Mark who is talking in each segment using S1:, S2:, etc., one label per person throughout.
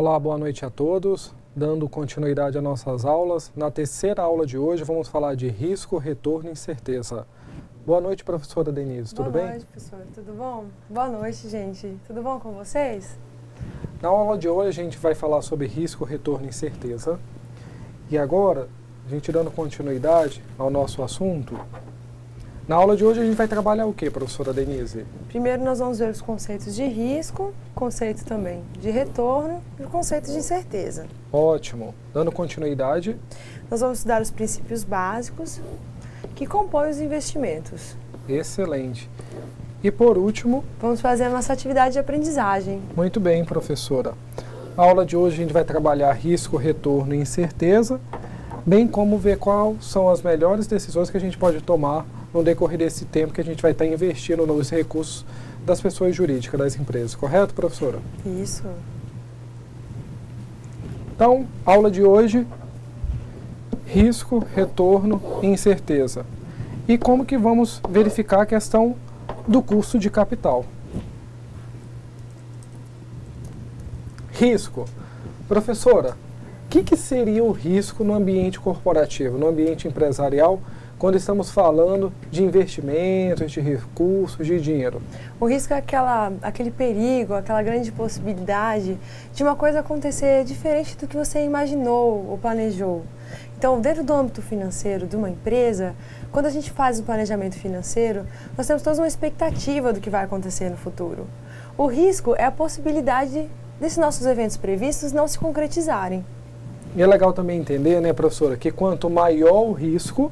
S1: Olá, boa noite a todos. Dando continuidade às nossas aulas, na terceira aula de hoje vamos falar de risco, retorno e incerteza. Boa noite, professora Denise, tudo bem?
S2: Boa noite, professor, tudo bom? Boa noite, gente. Tudo bom com vocês?
S1: Na aula de hoje a gente vai falar sobre risco, retorno e incerteza. E agora, a gente dando continuidade ao nosso assunto, na aula de hoje a gente vai trabalhar o que, professora Denise?
S2: Primeiro nós vamos ver os conceitos de risco, conceito também de retorno e o conceito de incerteza.
S1: Ótimo. Dando continuidade,
S2: Nós vamos estudar os princípios básicos que compõem os investimentos.
S1: excelente. E por último,
S2: Vamos fazer a nossa atividade de aprendizagem.
S1: muito bem, professora. Na aula de hoje a gente vai trabalhar risco, retorno e incerteza, bem como ver quais são as melhores decisões que a gente pode tomar no decorrer desse tempo que a gente vai estar investindo nos recursos das pessoas jurídicas, das empresas. Correto, professora?
S2: Isso.
S1: Então, aula de hoje, risco, retorno e incerteza. E como que vamos verificar a questão do custo de capital. Risco. Professora, o que seria o risco no ambiente corporativo, no ambiente empresarial, quando estamos falando de investimentos, de recursos, de dinheiro?
S2: O risco é aquele perigo, aquela grande possibilidade de uma coisa acontecer diferente do que você imaginou ou planejou. Então, dentro do âmbito financeiro de uma empresa, quando a gente faz um planejamento financeiro, nós temos toda uma expectativa do que vai acontecer no futuro. O risco é a possibilidade desses nossos eventos previstos não se concretizarem.
S1: E é legal também entender, né, professora, que quanto maior o risco,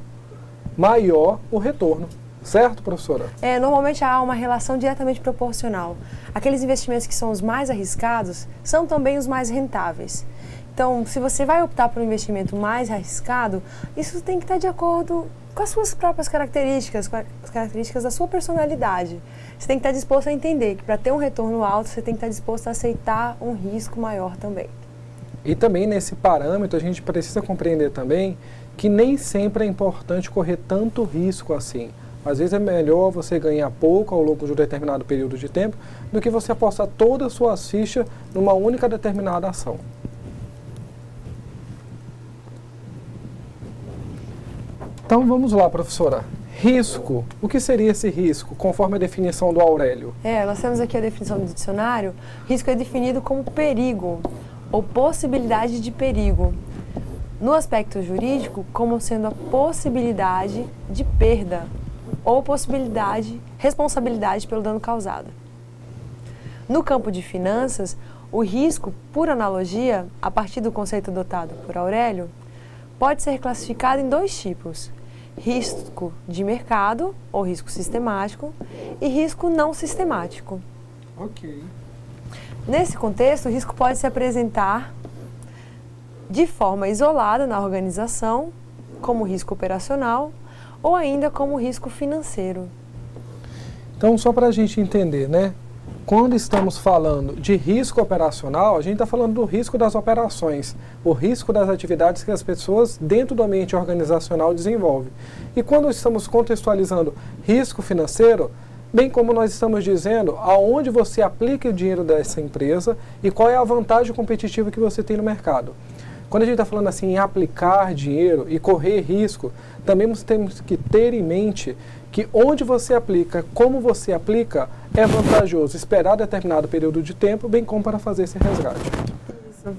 S1: maior o retorno. Certo, professora?
S2: Normalmente há uma relação diretamente proporcional. Aqueles investimentos que são os mais arriscados são também os mais rentáveis. Então, se você vai optar por um investimento mais arriscado, isso tem que estar de acordo com as suas próprias características, com as características da sua personalidade. Você tem que estar disposto a entender que para ter um retorno alto, você tem que estar disposto a aceitar um risco maior também.
S1: E também nesse parâmetro a gente precisa compreender também que nem sempre é importante correr tanto risco assim. Às vezes é melhor você ganhar pouco ao longo de um determinado período de tempo do que você apostar todas as suas fichas numa única determinada ação. Então vamos lá, professora. Risco. O que seria esse risco, conforme a definição do Aurélio?
S2: Nós temos aqui a definição do dicionário. Risco é definido como perigo ou possibilidade de perigo. No aspecto jurídico, como sendo a possibilidade de perda ou responsabilidade pelo dano causado. No campo de finanças, o risco, por analogia, a partir do conceito adotado por Aurélio, pode ser classificado em dois tipos: risco de mercado, ou risco sistemático, e risco não sistemático.
S1: Ok.
S2: Nesse contexto, o risco pode se apresentar de forma isolada na organização, como risco operacional, ou ainda como risco financeiro.
S1: Então, só para a gente entender, né? Quando estamos falando de risco operacional, a gente está falando do risco das operações, o risco das atividades que as pessoas dentro do ambiente organizacional desenvolvem. E quando estamos contextualizando risco financeiro, bem como nós estamos dizendo aonde você aplica o dinheiro dessa empresa e qual é a vantagem competitiva que você tem no mercado. Quando a gente está falando assim em aplicar dinheiro e correr risco, também temos que ter em mente que onde você aplica, como você aplica, é vantajoso esperar determinado período de tempo, bem como para fazer esse resgate.
S2: Isso.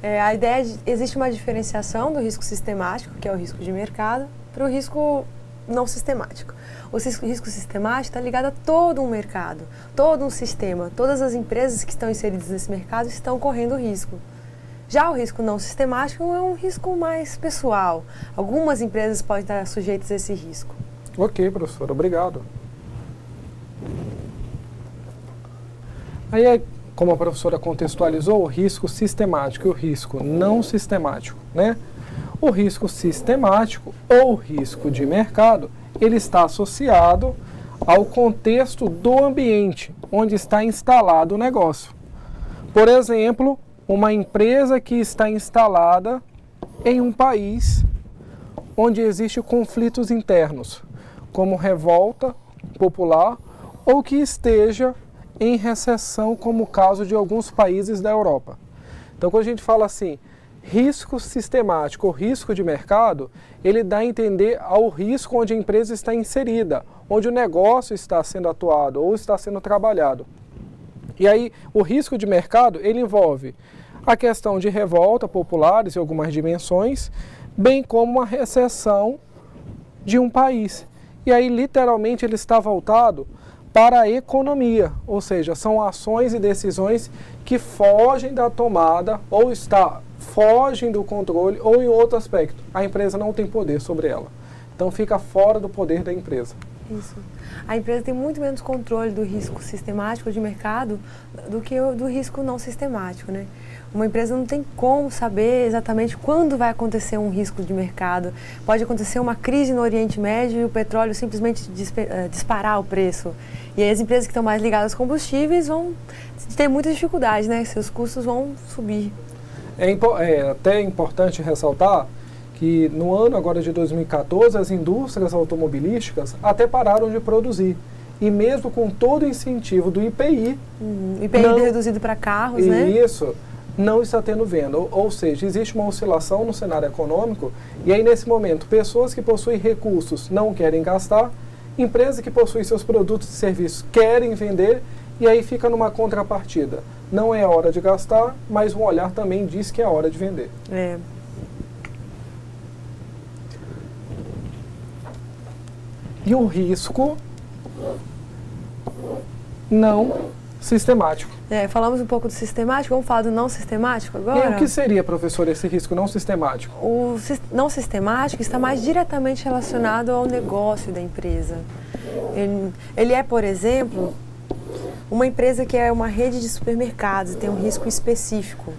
S2: A ideia existe uma diferenciação do risco sistemático, que é o risco de mercado, para o risco não sistemático. O risco sistemático está ligado a todo um mercado, todo um sistema. Todas as empresas que estão inseridas nesse mercado estão correndo risco. Já o risco não sistemático é um risco mais pessoal. Algumas empresas podem estar sujeitas a esse risco.
S1: Ok, professor, obrigado. Aí, como a professora contextualizou, o risco sistemático e o risco não sistemático, né? O risco sistemático ou risco de mercado, ele está associado ao contexto do ambiente onde está instalado o negócio. Por exemplo, uma empresa que está instalada em um país onde existem conflitos internos, como revolta popular, ou que esteja em recessão, como o caso de alguns países da Europa. Então, quando a gente fala assim, risco sistemático ou risco de mercado, ele dá a entender ao risco onde a empresa está inserida, onde o negócio está sendo atuado ou está sendo trabalhado. E aí, o risco de mercado, ele envolve a questão de revolta populares em algumas dimensões, bem como uma recessão de um país. E aí, literalmente, ele está voltado para a economia, ou seja, são ações e decisões que fogem da tomada ou fogem do controle ou em outro aspecto. A empresa não tem poder sobre ela. Então, fica fora do poder da empresa.
S2: Isso. A empresa tem muito menos controle do risco sistemático de mercado do que do risco não sistemático, né? Uma empresa não tem como saber exatamente quando vai acontecer um risco de mercado. Pode acontecer uma crise no Oriente Médio e o petróleo simplesmente disparar o preço. E aí as empresas que estão mais ligadas aos combustíveis vão ter muita dificuldade, né? Seus custos vão subir.
S1: É até importante ressaltar que no ano agora de 2014, as indústrias automobilísticas até pararam de produzir. E mesmo com todo o incentivo do IPI...
S2: IPI reduzido para carros, né?
S1: Isso, não está tendo venda. Ou seja, existe uma oscilação no cenário econômico e aí nesse momento, pessoas que possuem recursos não querem gastar, empresas que possuem seus produtos e serviços querem vender e aí fica numa contrapartida. Não é hora de gastar, mas um olhar também diz que é hora de vender.
S2: É.
S1: E o risco não sistemático.
S2: Falamos um pouco do sistemático, vamos falar do não sistemático agora?
S1: E o que seria, professor, esse risco não sistemático?
S2: O não sistemático está mais diretamente relacionado ao negócio da empresa. Ele é, por exemplo, uma empresa que é uma rede de supermercados e tem um risco específico.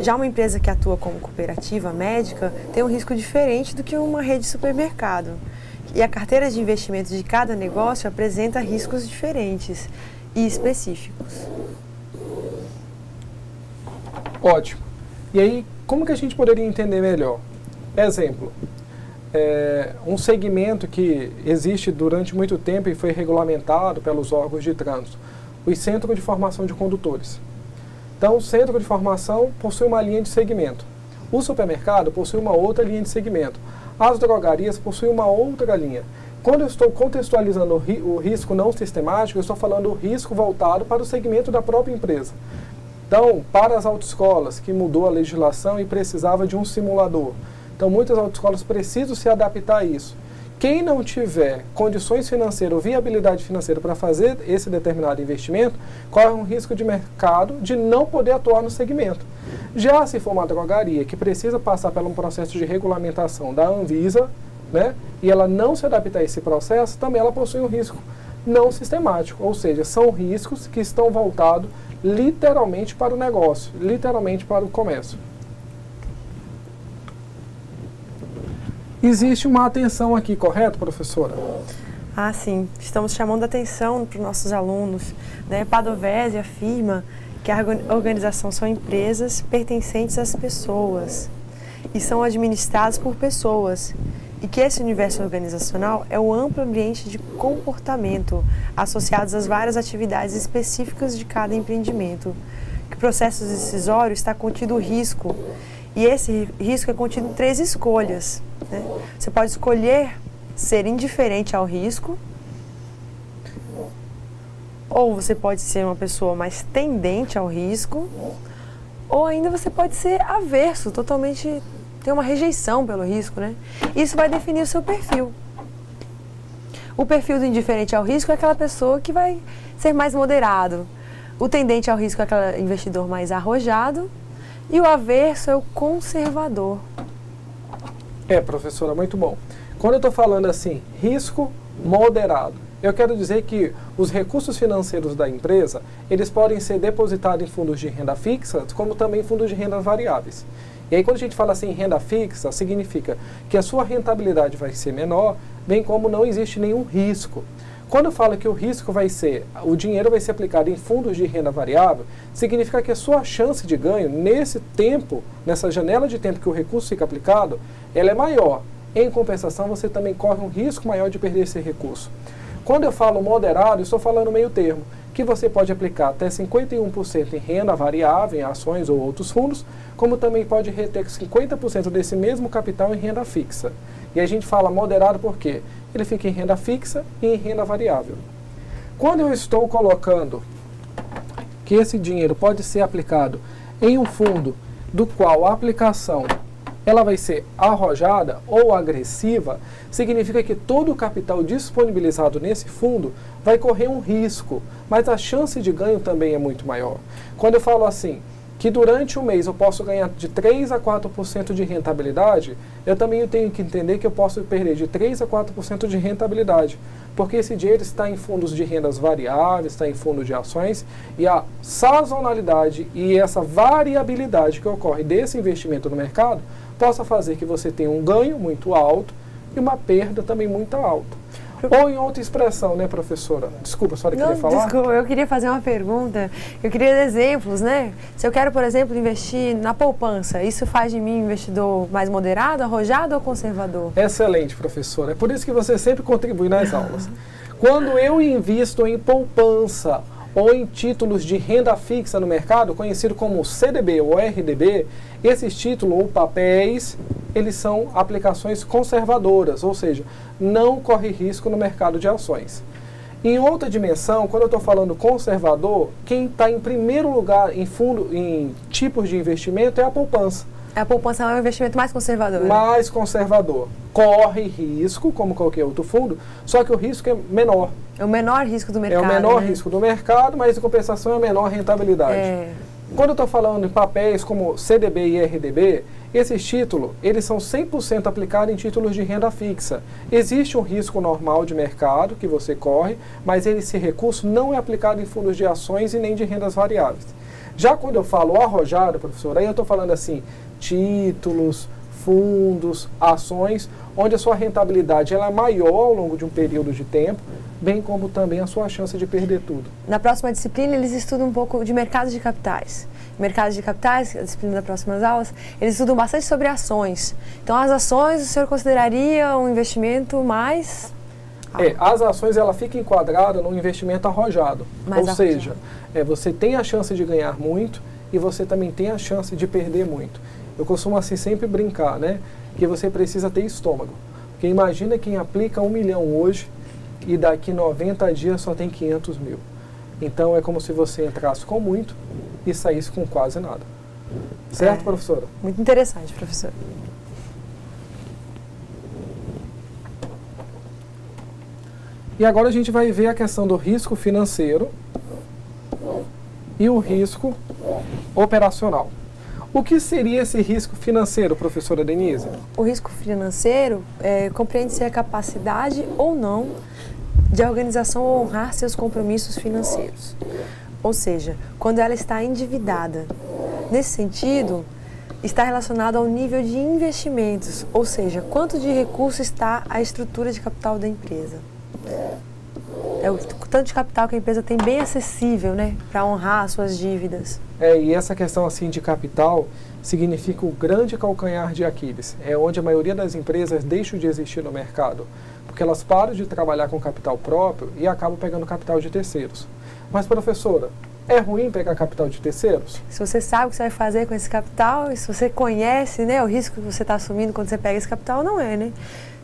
S2: Já uma empresa que atua como cooperativa médica tem um risco diferente do que uma rede de supermercado. E a carteira de investimentos de cada negócio apresenta riscos diferentes e específicos.
S1: Ótimo. E aí, como que a gente poderia entender melhor? Exemplo, um segmento que existe durante muito tempo e foi regulamentado pelos órgãos de trânsito, os Centros de Formação de Condutores. Então, o Centro de Formação possui uma linha de segmento. O supermercado possui uma outra linha de segmento. As drogarias possuem uma outra linha. Quando eu estou contextualizando o risco não sistemático, eu estou falando o risco voltado para o segmento da própria empresa. Então, para as autoescolas, que mudou a legislação e precisava de um simulador. Então, muitas autoescolas precisam se adaptar a isso. Quem não tiver condições financeiras ou viabilidade financeira para fazer esse determinado investimento, corre um risco de mercado de não poder atuar no segmento. Já se for uma drogaria que precisa passar por um processo de regulamentação da Anvisa, né, e ela não se adaptar a esse processo, também ela possui um risco não sistemático, ou seja, são riscos que estão voltados literalmente para o negócio, literalmente para o comércio. Existe uma atenção aqui, correto, professora?
S2: Ah, sim. Estamos chamando a atenção para os nossos alunos. Padovese afirma que a organização são empresas pertencentes às pessoas e são administradas por pessoas, e que esse universo organizacional é o amplo ambiente de comportamento associados às várias atividades específicas de cada empreendimento. Que o processo decisório está contido o risco, e esse risco é contido em 3 escolhas. Você pode escolher ser indiferente ao risco, ou você pode ser uma pessoa mais tendente ao risco, ou ainda você pode ser averso, totalmente ter uma rejeição pelo risco, né? Isso vai definir o seu perfil. O perfil do indiferente ao risco é aquela pessoa que vai ser mais moderado. O tendente ao risco é aquele investidor mais arrojado. E o averso é o conservador.
S1: Professora, muito bom. Quando eu estou falando assim, risco moderado, eu quero dizer que os recursos financeiros da empresa, eles podem ser depositados em fundos de renda fixa, como também fundos de renda variáveis. E aí quando a gente fala assim renda fixa, significa que a sua rentabilidade vai ser menor, bem como não existe nenhum risco. Quando eu falo que o risco vai ser, o dinheiro vai ser aplicado em fundos de renda variável, significa que a sua chance de ganho nesse tempo, nessa janela de tempo que o recurso fica aplicado, ela é maior. Em compensação, você também corre um risco maior de perder esse recurso. Quando eu falo moderado, eu estou falando meio termo, que você pode aplicar até 51% em renda variável, em ações ou outros fundos, como também pode reter 50% desse mesmo capital em renda fixa. E a gente fala moderado porque ele fica em renda fixa e em renda variável. Quando eu estou colocando que esse dinheiro pode ser aplicado em um fundo do qual a aplicação ela vai ser arrojada ou agressiva, significa que todo o capital disponibilizado nesse fundo vai correr um risco, mas a chance de ganho também é muito maior. Quando eu falo assim, que durante o mês eu posso ganhar de 3 a 4% de rentabilidade, eu também tenho que entender que eu posso perder de 3 a 4% de rentabilidade, porque esse dinheiro está em fundos de rendas variáveis, está em fundos de ações, e a sazonalidade e essa variabilidade que ocorre desse investimento no mercado possa fazer que você tenha um ganho muito alto e uma perda também muito alta. Ou em outra expressão, né, professora? Desculpa, a senhora queria falar?
S2: Desculpa, eu queria fazer uma pergunta. Eu queria exemplos, né? Se eu quero, por exemplo, investir na poupança, isso faz de mim um investidor mais moderado, arrojado ou conservador?
S1: Excelente, professora. É por isso que você sempre contribui nas aulas. Quando eu invisto em poupança ou em títulos de renda fixa no mercado, conhecido como CDB ou RDB, esses títulos ou papéis, eles são aplicações conservadoras, ou seja, não corre risco no mercado de ações. Em outra dimensão, quando eu estou falando conservador, quem está em primeiro lugar em tipos de investimento é a poupança.
S2: A poupança é um investimento mais conservador.
S1: Mais conservador. Corre risco, como qualquer outro fundo, só que o risco é menor.
S2: É o menor risco do mercado.
S1: É o menor risco do mercado, mas em compensação é a menor rentabilidade. Quando eu estou falando em papéis como CDB e RDB, esses títulos, eles são 100% aplicados em títulos de renda fixa. Existe um risco normal de mercado que você corre, mas esse recurso não é aplicado em fundos de ações e nem de rendas variáveis. Já quando eu falo arrojado, professor, aí eu estou falando assim, títulos, fundos, ações, onde a sua rentabilidade ela é maior ao longo de um período de tempo, bem como também a sua chance de perder tudo.
S2: Na próxima disciplina, eles estudam um pouco de mercados de capitais. Mercados de capitais, a disciplina das próximas aulas, eles estudam bastante sobre ações. Então, as ações, o senhor consideraria um investimento mais...
S1: as ações, ela fica enquadrada num investimento arrojado. Ou seja, você tem a chance de ganhar muito e você também tem a chance de perder muito. Eu costumo assim sempre brincar, né? Que você precisa ter estômago. Porque imagina quem aplica 1 milhão hoje e daqui 90 dias só tem 500 mil. Então é como se você entrasse com muito e saísse com quase nada. Certo, professora?
S2: Muito interessante, professor.
S1: E agora a gente vai ver a questão do risco financeiro e o risco operacional. O que seria esse risco financeiro, professora Denise?
S2: O risco financeiro compreende-se a capacidade ou não de a organização honrar seus compromissos financeiros. Ou seja, quando ela está endividada. Nesse sentido, está relacionado ao nível de investimentos, ou seja, quanto de recurso está a estrutura de capital da empresa. É o tanto de capital que a empresa tem bem acessível, né, para honrar as suas dívidas.
S1: E essa questão assim de capital significa o grande calcanhar de Aquiles. É onde a maioria das empresas deixam de existir no mercado, porque elas param de trabalhar com capital próprio e acabam pegando capital de terceiros. Mas, professora, é ruim pegar capital de terceiros?
S2: Se você sabe o que você vai fazer com esse capital, e se você conhece, né, o risco que você está assumindo quando você pega esse capital, não é, né?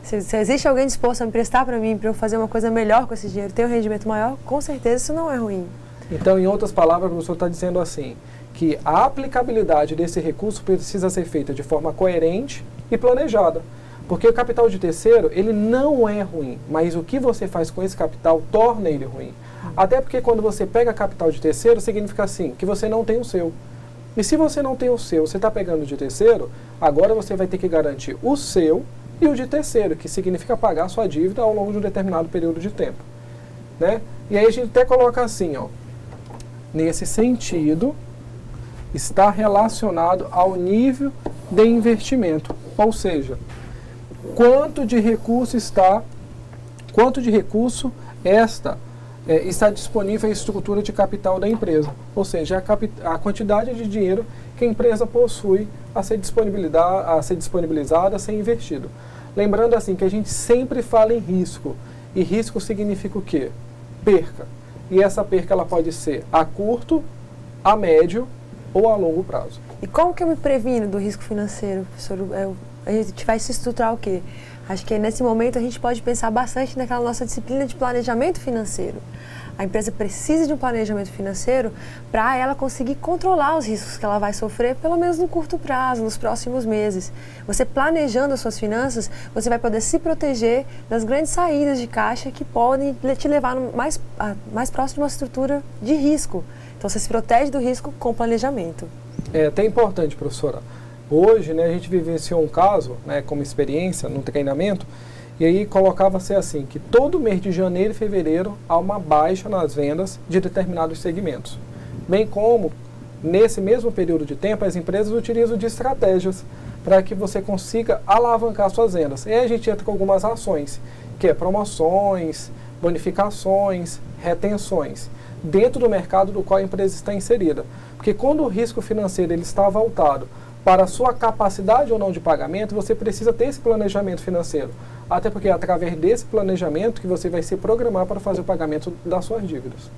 S2: Se existe alguém disposto a me emprestar para mim, para eu fazer uma coisa melhor com esse dinheiro, ter um rendimento maior, com certeza isso não é ruim.
S1: Então, em outras palavras, o professor está dizendo assim, que a aplicabilidade desse recurso precisa ser feita de forma coerente e planejada. Porque o capital de terceiro, ele não é ruim, mas o que você faz com esse capital torna ele ruim. Até porque quando você pega capital de terceiro, significa assim, que você não tem o seu. E se você não tem o seu, você está pegando de terceiro, agora você vai ter que garantir o seu e o de terceiro, que significa pagar a sua dívida ao longo de um determinado período de tempo. Né? E aí a gente até coloca assim, ó, nesse sentido, está relacionado ao nível de investimento. Ou seja, quanto de recurso está disponível a estrutura de capital da empresa. Ou seja, a quantidade de dinheiro que a empresa possui a ser disponibilizada, a ser investido. Lembrando assim que a gente sempre fala em risco. E risco significa o quê? Perca. E essa perca ela pode ser a curto, a médio ou a longo prazo.
S2: E como que eu me previno do risco financeiro, professor? A gente vai se estruturar o quê? Acho que nesse momento a gente pode pensar bastante naquela nossa disciplina de planejamento financeiro. A empresa precisa de um planejamento financeiro para ela conseguir controlar os riscos que ela vai sofrer, pelo menos no curto prazo, nos próximos meses. Você planejando as suas finanças, você vai poder se proteger das grandes saídas de caixa que podem te levar mais próximo de uma estrutura de risco. Então você se protege do risco com planejamento.
S1: É até importante, professora. Hoje, né, a gente vivenciou um caso, né, como experiência no treinamento, e aí colocava-se assim, que todo mês de janeiro e fevereiro há uma baixa nas vendas de determinados segmentos. Bem como, nesse mesmo período de tempo, as empresas utilizam de estratégias para que você consiga alavancar suas vendas. E aí a gente entra com algumas ações, que é promoções, bonificações, retenções, dentro do mercado do qual a empresa está inserida. Porque quando o risco financeiro ele está voltado para a sua capacidade ou não de pagamento, você precisa ter esse planejamento financeiro. Até porque é através desse planejamento que você vai se programar para fazer o pagamento das suas dívidas.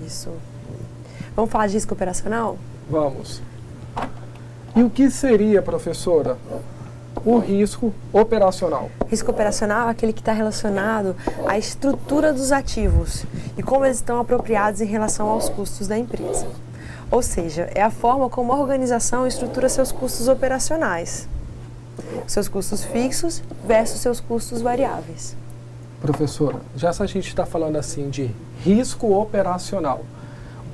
S2: Isso. Vamos falar de risco operacional?
S1: Vamos. E o que seria, professora, o risco operacional?
S2: Risco operacional é aquele que está relacionado à estrutura dos ativos e como eles estão apropriados em relação aos custos da empresa. Ou seja, é a forma como a organização estrutura seus custos operacionais, seus custos fixos versus seus custos variáveis.
S1: Professora, já se a gente está falando assim de risco operacional,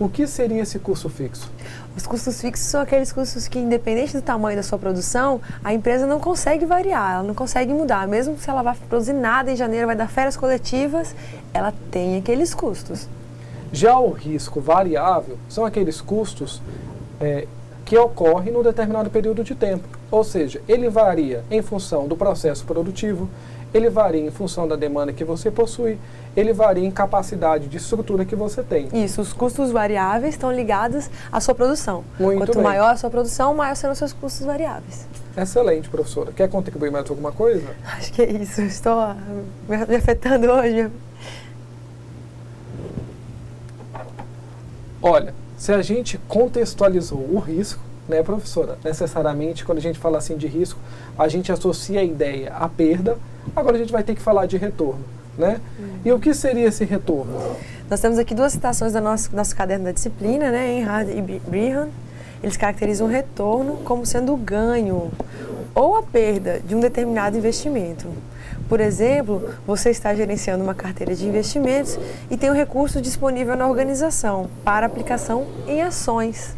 S1: o que seria esse custo fixo?
S2: Os custos fixos são aqueles custos que, independente do tamanho da sua produção, a empresa não consegue variar, ela não consegue mudar. Mesmo se ela vai produzir nada em janeiro, vai dar férias coletivas, ela tem aqueles custos.
S1: Já o risco variável são aqueles custos que ocorrem num determinado período de tempo. Ou seja, ele varia em função do processo produtivo, ele varia em função da demanda que você possui, ele varia em capacidade de estrutura que você tem.
S2: Isso, os custos variáveis estão ligados à sua produção.
S1: Muito
S2: Quanto
S1: bem.
S2: maior a sua produção, maior serão os seus custos variáveis.
S1: Excelente, professora. Quer contribuir mais alguma coisa?
S2: Acho que é isso. Estou me afetando hoje.
S1: Olha, se a gente contextualizou o risco, né, professora? Necessariamente, quando a gente fala assim de risco, a gente associa a ideia à perda. Agora a gente vai ter que falar de retorno, né? E o que seria esse retorno?
S2: Nós temos aqui duas citações do nosso caderno da disciplina, né, Enhard e Brihan. Eles caracterizam o retorno como sendo o ganho ou a perda de um determinado investimento. Por exemplo, você está gerenciando uma carteira de investimentos e tem um recurso disponível na organização para aplicação em ações.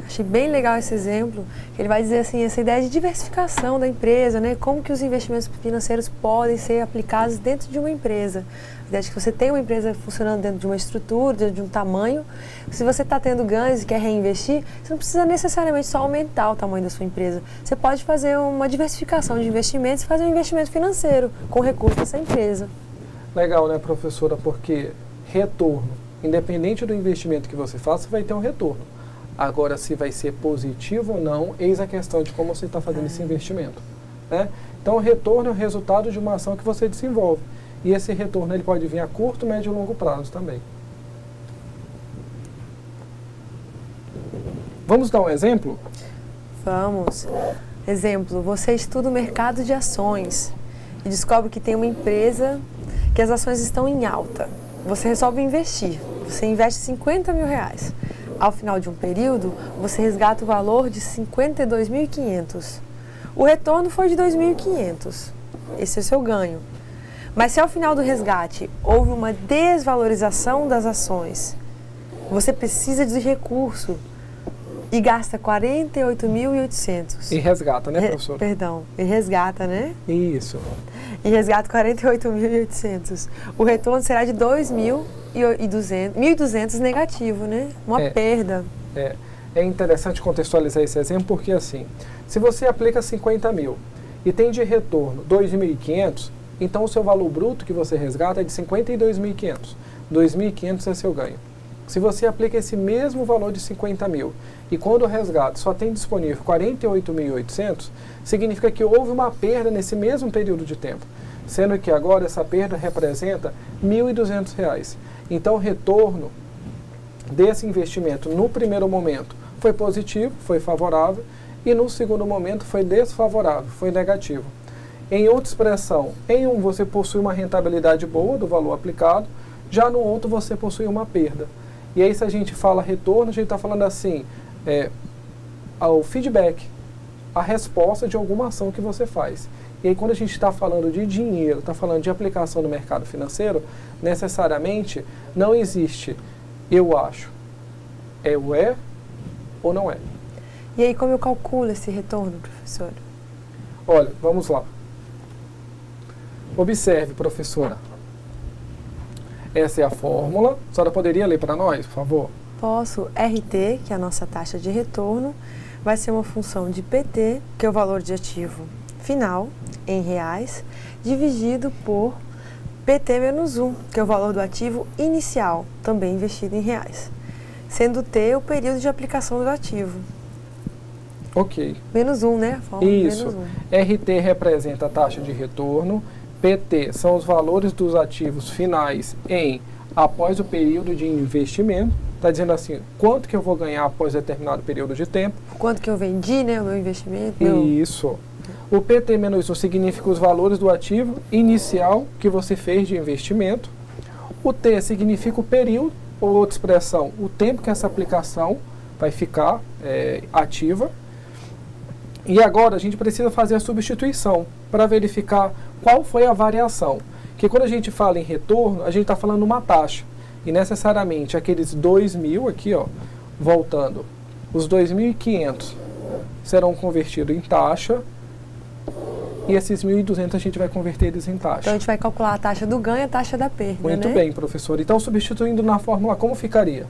S2: Achei bem legal esse exemplo, que ele vai dizer assim, essa ideia de diversificação da empresa, né? Como que os investimentos financeiros podem ser aplicados dentro de uma empresa. A ideia de que você tem uma empresa funcionando dentro de uma estrutura, dentro de um tamanho. Se você está tendo ganhos e quer reinvestir, você não precisa necessariamente só aumentar o tamanho da sua empresa. Você pode fazer uma diversificação de investimentos e fazer um investimento financeiro com recursos dessa empresa.
S1: Legal, né, professora? Porque retorno, independente do investimento que você faça, vai ter um retorno. Agora, se vai ser positivo ou não, eis a questão de como você está fazendo esse investimento, né? Então, o retorno é o resultado de uma ação que você desenvolve. E esse retorno ele pode vir a curto, médio e longo prazo também. Vamos dar um exemplo?
S2: Vamos. Exemplo, você estuda o mercado de ações e descobre que tem uma empresa que as ações estão em alta. Você resolve investir. Você investe R$50 mil. Ao final de um período, você resgata o valor de 52.500. O retorno foi de 2.500. Esse é o seu ganho. Mas se ao final do resgate houve uma desvalorização das ações, você precisa de recurso e gasta 48.800.
S1: E resgata, né, professor?
S2: Perdão, e resgata, né?
S1: Isso.
S2: E resgata 48.800. O retorno será de 1.200 negativo, né? Uma perda.
S1: É interessante contextualizar esse exemplo porque, assim, se você aplica 50 mil e tem de retorno 2.500, então o seu valor bruto que você resgata é de 52.500. 2.500 é seu ganho. Se você aplica esse mesmo valor de 50 mil e quando o resgate só tem disponível 48.800, significa que houve uma perda nesse mesmo período de tempo, sendo que agora essa perda representa R$1.200. Então o retorno desse investimento no primeiro momento foi positivo, foi favorável, e no segundo momento foi desfavorável, foi negativo. Em outra expressão, em um você possui uma rentabilidade boa do valor aplicado, já no outro você possui uma perda. E aí se a gente fala retorno, a gente está falando assim, o feedback, a resposta de alguma ação que você faz. E aí quando a gente está falando de dinheiro, está falando de aplicação no mercado financeiro, necessariamente não existe eu acho, é ou não é.
S2: E aí como eu calculo esse retorno, professor?
S1: Olha, vamos lá. Observe, professora. Essa é a fórmula. A senhora poderia ler para nós, por favor?
S2: Posso. RT, que é a nossa taxa de retorno, vai ser uma função de PT, que é o valor de ativo final, em reais, dividido por PT menos 1, que é o valor do ativo inicial, também investido em reais. Sendo T o período de aplicação do ativo.
S1: Ok.
S2: Menos 1, né?
S1: Isso.
S2: Menos 1.
S1: RT representa a taxa de retorno. PT são os valores dos ativos finais após o período de investimento. Está dizendo assim, quanto que eu vou ganhar após determinado período de tempo.
S2: Quanto que eu vendi, né? O meu investimento.
S1: Isso. O PT menos 1 significa os valores do ativo inicial que você fez de investimento. O T significa o período, ou outra expressão, o tempo que essa aplicação vai ficar ativa. E agora a gente precisa fazer a substituição para verificar qual foi a variação. Porque quando a gente fala em retorno, a gente está falando uma taxa. E necessariamente aqueles 2.000 aqui, ó, voltando, os 2.500 serão convertidos em taxa. E esses 1.200 a gente vai converter eles em taxa.
S2: Então a gente vai calcular a taxa do ganho e a taxa da perda,
S1: Muito bem, professor. Então, substituindo na fórmula, como ficaria?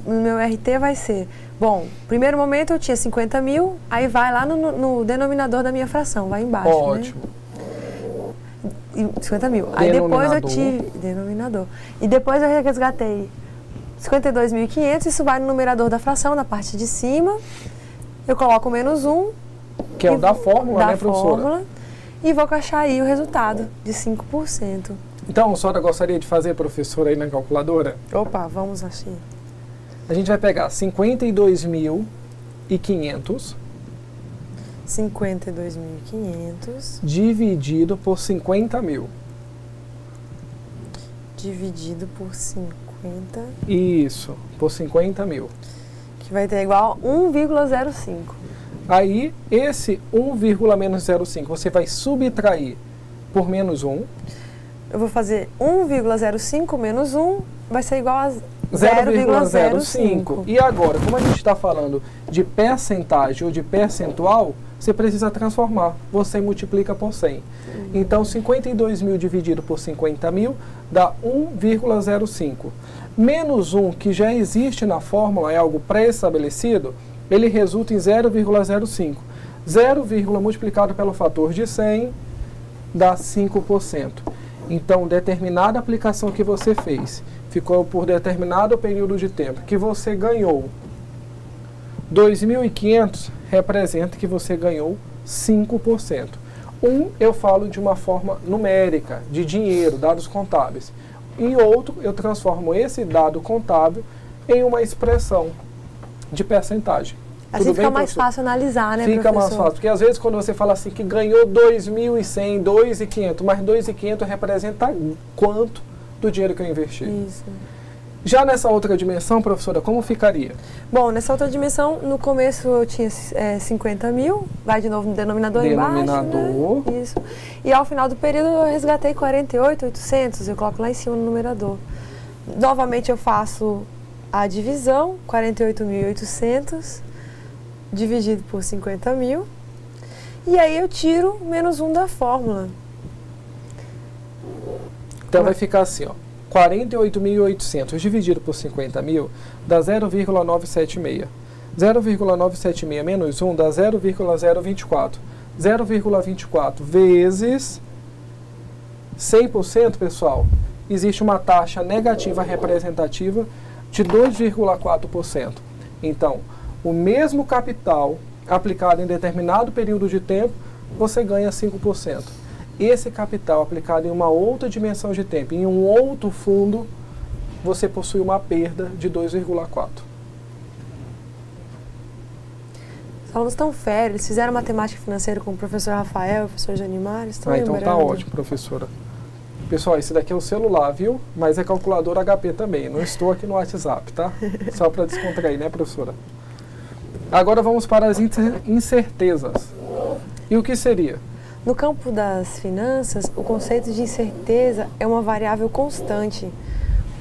S2: No meu RT vai ser, bom, primeiro momento eu tinha 50 mil, aí vai lá no denominador da minha fração, vai embaixo,
S1: Ótimo.
S2: Né? 50 mil. Aí depois eu tive, denominador. E depois eu resgatei 52.500, isso vai no numerador da fração, na parte de cima. Eu coloco menos 1.
S1: Que é o da fórmula, né, professora?
S2: Fórmula, e vou achar aí o resultado de 5%.
S1: Então, a senhora gostaria de fazer, professora, aí na calculadora?
S2: Opa, vamos assim.
S1: A gente vai pegar 52.500.
S2: 52.500.
S1: Dividido por 50 mil.
S2: Dividido por 50.
S1: Isso, por 50 mil.
S2: Que vai ter igual a 1,05.
S1: Aí, esse 1,-05 você vai subtrair por menos 1.
S2: Eu vou fazer 1,05 menos 1, vai ser igual a
S1: 0,05. E agora, como a gente está falando de percentagem ou de percentual, você precisa transformar. Você multiplica por 100. Então, 52.000 dividido por 50.000 dá 1,05. Menos 1, que já existe na fórmula, é algo pré-estabelecido, ele resulta em 0,05. 0, multiplicado pelo fator de 100 dá 5%. Então, determinada aplicação que você fez, ficou por determinado período de tempo, que você ganhou 2.500, representa que você ganhou 5%. Eu falo de uma forma numérica, de dinheiro, dados contábeis. Em outro, eu transformo esse dado contábil em uma expressão de percentagem.
S2: Assim fica mais fácil analisar, né,
S1: Fica
S2: professor?
S1: mais fácil, porque às vezes quando você fala assim que ganhou 2.100, 2.500, mas 2.500 representa quanto do dinheiro que eu investi?
S2: Isso.
S1: Já nessa outra dimensão, professora, como ficaria?
S2: Bom, nessa outra dimensão, no começo eu tinha 50 mil, vai de novo no denominador embaixo, né? Isso. E ao final do período eu resgatei 48.800, eu coloco lá em cima no numerador. Novamente eu faço a divisão, 48.800 dividido por 50 mil, e aí eu tiro menos 1 da fórmula.
S1: Então vai ficar assim, ó, 48.800 dividido por 50 mil dá 0,976. 0,976 menos 1 dá 0,024. 0,24 vezes 100%, pessoal, existe uma taxa negativa representativa de 2,4%. Então, o mesmo capital aplicado em determinado período de tempo, você ganha 5%. Esse capital aplicado em uma outra dimensão de tempo, em um outro fundo, você possui uma perda de 2,4.
S2: Os alunos estão férias, eles fizeram matemática financeira com o professor Rafael, o professor Janimar, estão
S1: então
S2: lembrando.
S1: tá ótimo, professora. Pessoal, esse daqui é o celular, viu? Mas é calculador HP também, não estou aqui no WhatsApp, tá? Só para descontrair, né, professora? Agora vamos para as incertezas. E o que seria?
S2: No campo das finanças, o conceito de incerteza é uma variável constante,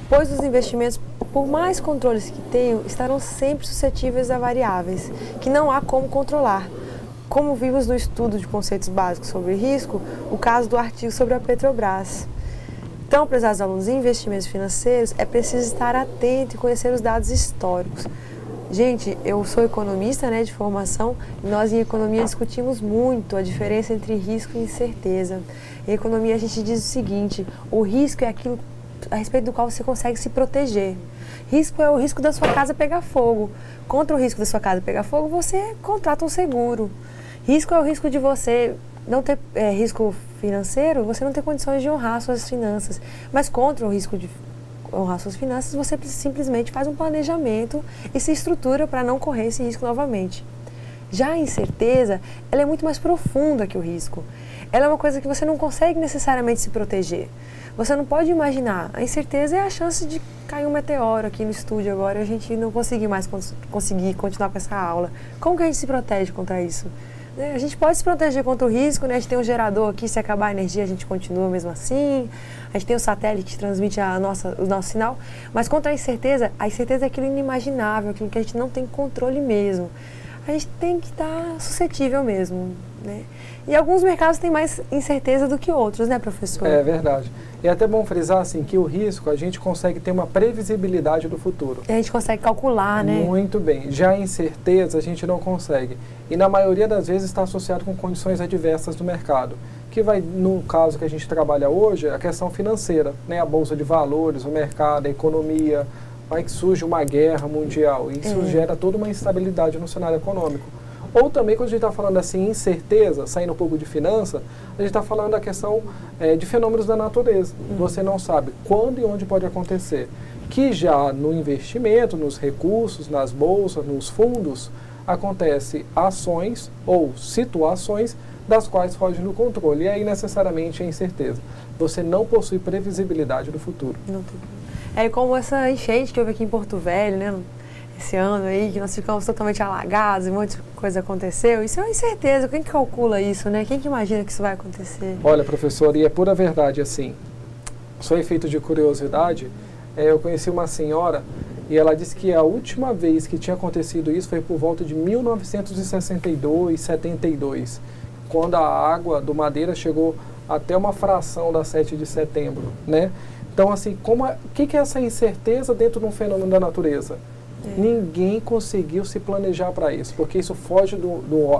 S2: pois os investimentos, por mais controles que tenham, estarão sempre suscetíveis a variáveis que não há como controlar. Como vimos no estudo de conceitos básicos sobre risco, o caso do artigo sobre a Petrobras. Então, prezados alunos, em investimentos financeiros, é preciso estar atento e conhecer os dados históricos. Gente, eu sou economista, né, de formação, e nós em economia discutimos muito a diferença entre risco e incerteza. Em economia a gente diz o seguinte: o risco é aquilo a respeito do qual você consegue se proteger. Risco é o risco da sua casa pegar fogo. Contra o risco da sua casa pegar fogo, você contrata um seguro. Risco é o risco de você não ter risco financeiro, você não ter condições de honrar suas finanças. Mas contra o risco de honrar suas finanças, você simplesmente faz um planejamento e se estrutura para não correr esse risco novamente. Já a incerteza, ela é muito mais profunda que o risco. Ela é uma coisa que você não consegue necessariamente se proteger. Você não pode imaginar. A incerteza é a chance de cair um meteoro aqui no estúdio agora e a gente não conseguir mais continuar com essa aula. Como que a gente se protege contra isso? A gente pode se proteger contra o risco, né? A gente tem um gerador aqui, se acabar a energia a gente continua mesmo assim. A gente tem o satélite que transmite o nosso sinal. Mas contra a incerteza é aquilo inimaginável, aquilo que a gente não tem controle mesmo. A gente tem que estar suscetível mesmo, né? E alguns mercados têm mais incerteza do que outros, né, professor?
S1: É verdade. E é até bom frisar assim, que o risco a gente consegue ter uma previsibilidade do futuro.
S2: A gente consegue calcular, né?
S1: Muito bem. Já a incerteza a gente não consegue. E na maioria das vezes está associado com condições adversas do mercado. Que vai, no caso que a gente trabalha hoje, a questão financeira, né? A bolsa de valores, o mercado, a economia. Vai que surge uma guerra mundial. E isso gera toda uma instabilidade no cenário econômico. Ou também, quando a gente está falando assim, incerteza, saindo um pouco de finança, a gente está falando da questão de fenômenos da natureza. Você não sabe quando e onde pode acontecer. Que já no investimento, nos recursos, nas bolsas, nos fundos, acontece ações ou situações das quais foge do controle. E aí, necessariamente, é incerteza. Você não possui previsibilidade do futuro.
S2: Não tem. É como essa enchente que houve aqui em Porto Velho, né? Esse ano aí, que nós ficamos totalmente alagados e um monte de coisa aconteceu. Isso é uma incerteza. Quem que calcula isso, né? Quem que imagina que isso vai acontecer?
S1: Olha, professor, e é pura verdade assim. Só efeito de curiosidade, eu conheci uma senhora e ela disse que a última vez que tinha acontecido isso foi por volta de 1962, 72, quando a água do Madeira chegou até uma fração da 7 de setembro, né? Então, assim, o que é essa incerteza dentro de um fenômeno da natureza? Ninguém conseguiu se planejar para isso, porque isso foge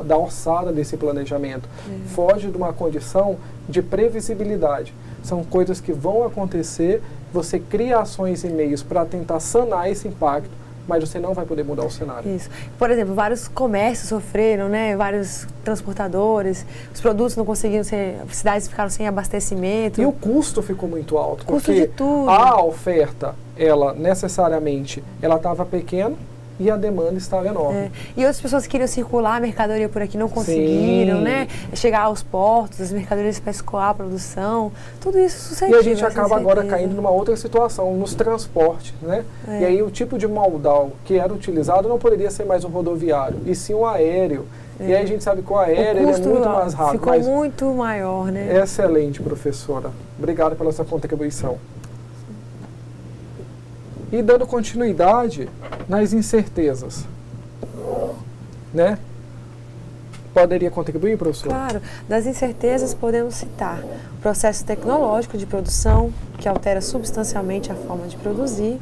S1: da alçada desse planejamento, foge de uma condição de previsibilidade. São coisas que vão acontecer, você cria ações e meios para tentar sanar esse impacto, mas você não vai poder mudar o cenário.
S2: Isso. Por exemplo, vários comércios sofreram, né? Vários transportadores, os produtos não conseguiam ser, as cidades ficaram sem abastecimento.
S1: E o custo ficou muito alto,
S2: custo
S1: porque
S2: de tudo.
S1: A oferta, ela necessariamente, ela estava pequena e a demanda estava enorme.
S2: E outras pessoas queriam circular a mercadoria por aqui, não conseguiram, né? Chegar aos portos, as mercadorias para escoar a produção, tudo isso suscetível.
S1: E a gente acaba agora caindo numa outra situação, nos transportes, né? E aí o tipo de modal que era utilizado não poderia ser mais um rodoviário, e sim um aéreo. E aí a gente sabe que o aéreo ele é muito mais rápido.
S2: Ficou muito maior, né?
S1: Excelente, professora. Obrigado pela sua contribuição. E dando continuidade nas incertezas, né? Poderia contribuir, professor?
S2: Claro. Das incertezas podemos citar o processo tecnológico de produção, que altera substancialmente a forma de produzir,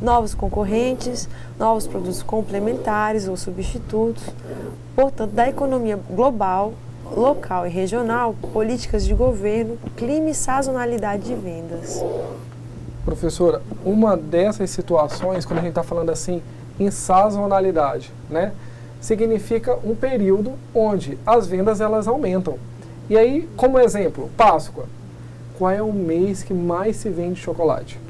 S2: novos concorrentes, novos produtos complementares ou substitutos, portanto, da economia global, local e regional, políticas de governo, clima e sazonalidade de vendas.
S1: Professora, uma dessas situações, quando a gente está falando assim em sazonalidade, né, significa um período onde as vendas elas aumentam. E aí, como exemplo, Páscoa. Qual é o mês que mais se vende chocolate?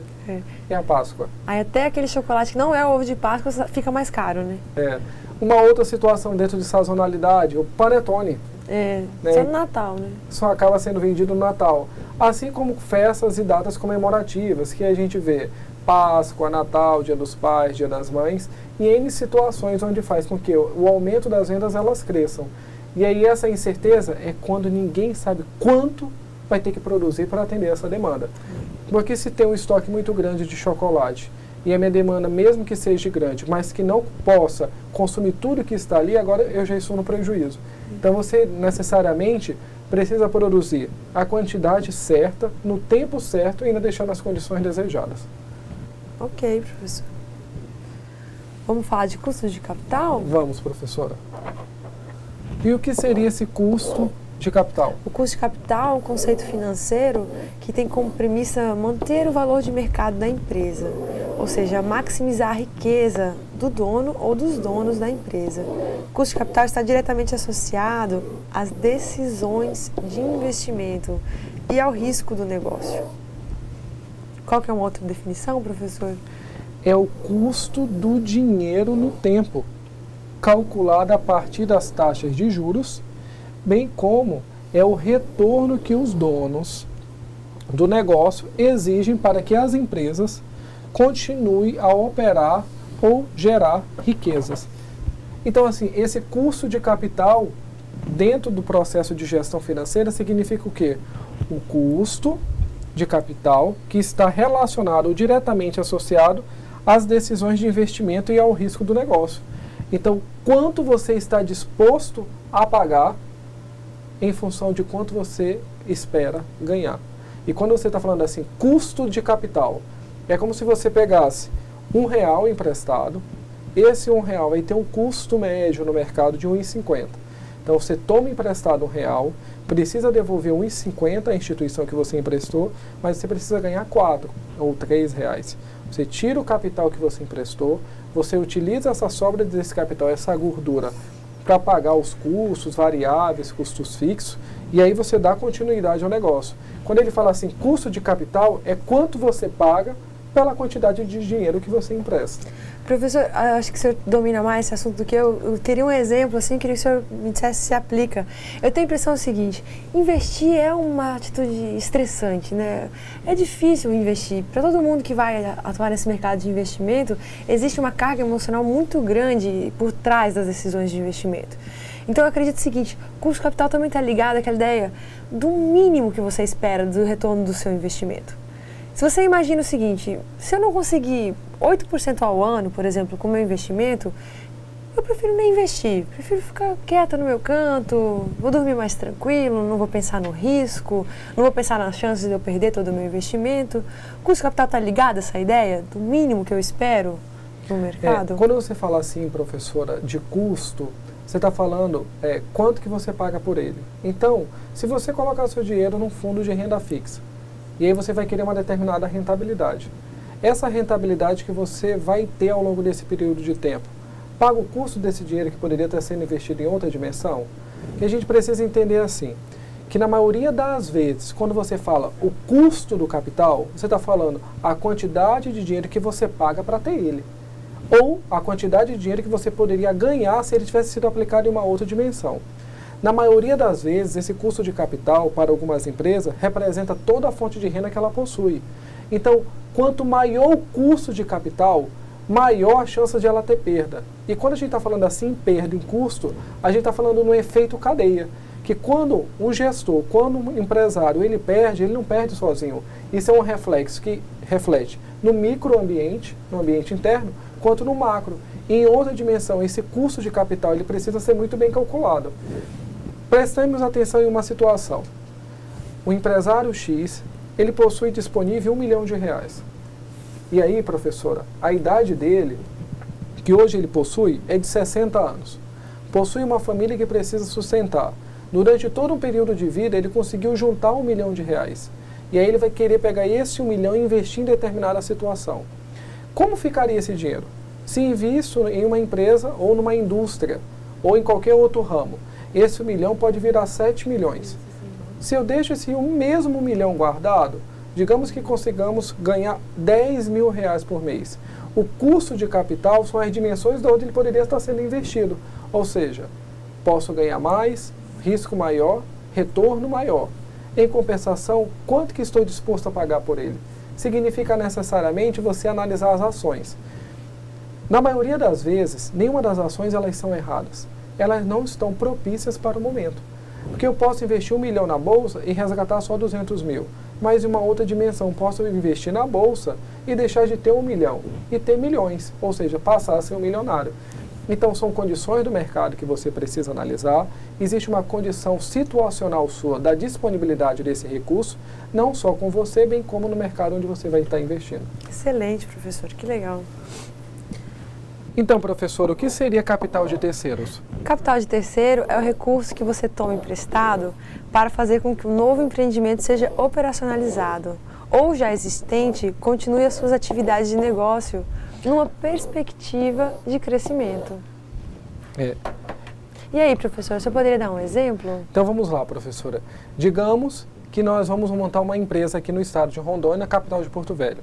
S1: e a Páscoa.
S2: Aí até aquele chocolate que não é ovo de Páscoa fica mais caro, né?
S1: Uma outra situação dentro de sazonalidade, o panetone. Né?
S2: Só no Natal, né?
S1: Só acaba sendo vendido no Natal. Assim como festas e datas comemorativas, que a gente vê Páscoa, Natal, Dia dos Pais, Dia das Mães, e N situações onde faz com que o aumento das vendas elas cresçam. E aí essa incerteza é quando ninguém sabe quanto vai ter que produzir para atender essa demanda. Porque se tem um estoque muito grande de chocolate e a minha demanda, mesmo que seja grande, mas que não possa consumir tudo que está ali, agora eu já estou no prejuízo. Então você necessariamente precisa produzir a quantidade certa, no tempo certo e ainda deixando as condições desejadas.
S2: Ok, professor. Vamos falar de custos de capital?
S1: Vamos, professora. E o que seria esse custo de capital?
S2: O custo de capital é um conceito financeiro que tem como premissa manter o valor de mercado da empresa, ou seja, maximizar a riqueza do dono ou dos donos da empresa. O custo de capital está diretamente associado às decisões de investimento e ao risco do negócio. Qual que é uma outra definição, professor?
S1: É o custo do dinheiro no tempo, calculado a partir das taxas de juros, bem como é o retorno que os donos do negócio exigem para que as empresas continuem a operar ou gerar riquezas. Então, assim, esse custo de capital dentro do processo de gestão financeira significa o quê? O custo de capital que está relacionado ou diretamente associado às decisões de investimento e ao risco do negócio. Então, quanto você está disposto a pagar em função de quanto você espera ganhar. E quando você está falando assim, custo de capital, é como se você pegasse R$1 emprestado, esse R$1 vai ter um custo médio no mercado de R$1,50. Então você toma emprestado R$1, precisa devolver R$1,50 à instituição que você emprestou, mas você precisa ganhar R$4 ou R$3. Você tira o capital que você emprestou, você utiliza essa sobra desse capital, essa gordura, para pagar os custos variáveis, custos fixos, e aí você dá continuidade ao negócio. Quando ele fala assim, custo de capital, é quanto você paga pela quantidade de dinheiro que você empresta.
S2: Professor, acho que o senhor domina mais esse assunto do que eu. Eu teria um exemplo, assim, queria que o senhor me dissesse se aplica. Eu tenho a impressão seguinte, investir é uma atitude estressante, né? É difícil investir. Para todo mundo que vai atuar nesse mercado de investimento, existe uma carga emocional muito grande por trás das decisões de investimento. Então eu acredito o seguinte, o custo de capital também está ligado àquela ideia do mínimo que você espera do retorno do seu investimento. Se você imagina o seguinte, se eu não conseguir 8% ao ano, por exemplo, com o meu investimento, eu prefiro nem investir, prefiro ficar quieta no meu canto, vou dormir mais tranquilo, não vou pensar no risco, não vou pensar nas chances de eu perder todo o meu investimento. O custo de capital está ligado a essa ideia do mínimo que eu espero no mercado?
S1: Quando você fala assim, professora, de custo, você está falando quanto que você paga por ele. Então, se você colocar seu dinheiro num fundo de renda fixa, e aí você vai querer uma determinada rentabilidade. Essa rentabilidade que você vai ter ao longo desse período de tempo, paga o custo desse dinheiro que poderia estar sendo investido em outra dimensão? Que a gente precisa entender assim, que na maioria das vezes, quando você fala o custo do capital, você está falando a quantidade de dinheiro que você paga para ter ele. Ou a quantidade de dinheiro que você poderia ganhar se ele tivesse sido aplicado em uma outra dimensão. Na maioria das vezes, esse custo de capital para algumas empresas representa toda a fonte de renda que ela possui. Então, quanto maior o custo de capital, maior a chance de ela ter perda. E quando a gente está falando assim, perda em custo, a gente está falando no efeito cadeia. Que quando um gestor, quando um empresário, ele perde, ele não perde sozinho. Isso é um reflexo que reflete no microambiente, no ambiente interno, quanto no macro. E em outra dimensão, esse custo de capital ele precisa ser muito bem calculado. Prestemos atenção em uma situação. O empresário X, ele possui disponível R$1 milhão. E aí, professora, a idade dele, que hoje ele possui, é de 60 anos. Possui uma família que precisa sustentar. Durante todo um período de vida, ele conseguiu juntar R$1 milhão. E aí ele vai querer pegar esse R$1 milhão e investir em determinada situação. Como ficaria esse dinheiro? Se invisto em uma empresa ou numa indústria, ou em qualquer outro ramo, esse R$1 milhão pode virar 7 milhões. Se eu deixo esse mesmo R$1 milhão guardado, Digamos que consigamos ganhar 10 mil reais por mês. O custo de capital são as dimensões de onde ele poderia estar sendo investido. Ou seja, posso ganhar mais, risco maior, retorno maior. Em compensação, quanto que estou disposto a pagar por ele? Significa necessariamente você analisar as ações. Na maioria das vezes, nenhuma das ações elas são erradas. Elas não estão propícias para o momento. Porque eu posso investir 1 milhão na bolsa e resgatar só 200 mil. Mas em uma outra dimensão, posso investir na bolsa e deixar de ter 1 milhão e ter milhões, ou seja, passar a ser um milionário. Então, são condições do mercado que você precisa analisar. Existe uma condição situacional sua da disponibilidade desse recurso, não só com você, bem como no mercado onde você vai estar investindo.
S2: Excelente, professor, que legal.
S1: Então, professor, o que seria capital de terceiros?
S2: Capital de terceiro é o recurso que você toma emprestado para fazer com que o novo empreendimento seja operacionalizado ou já existente continue as suas atividades de negócio numa perspectiva de crescimento. E aí, professor, você poderia dar um exemplo?
S1: Então vamos lá, professora. Digamos que nós vamos montar uma empresa aqui no estado de Rondônia, capital de Porto Velho.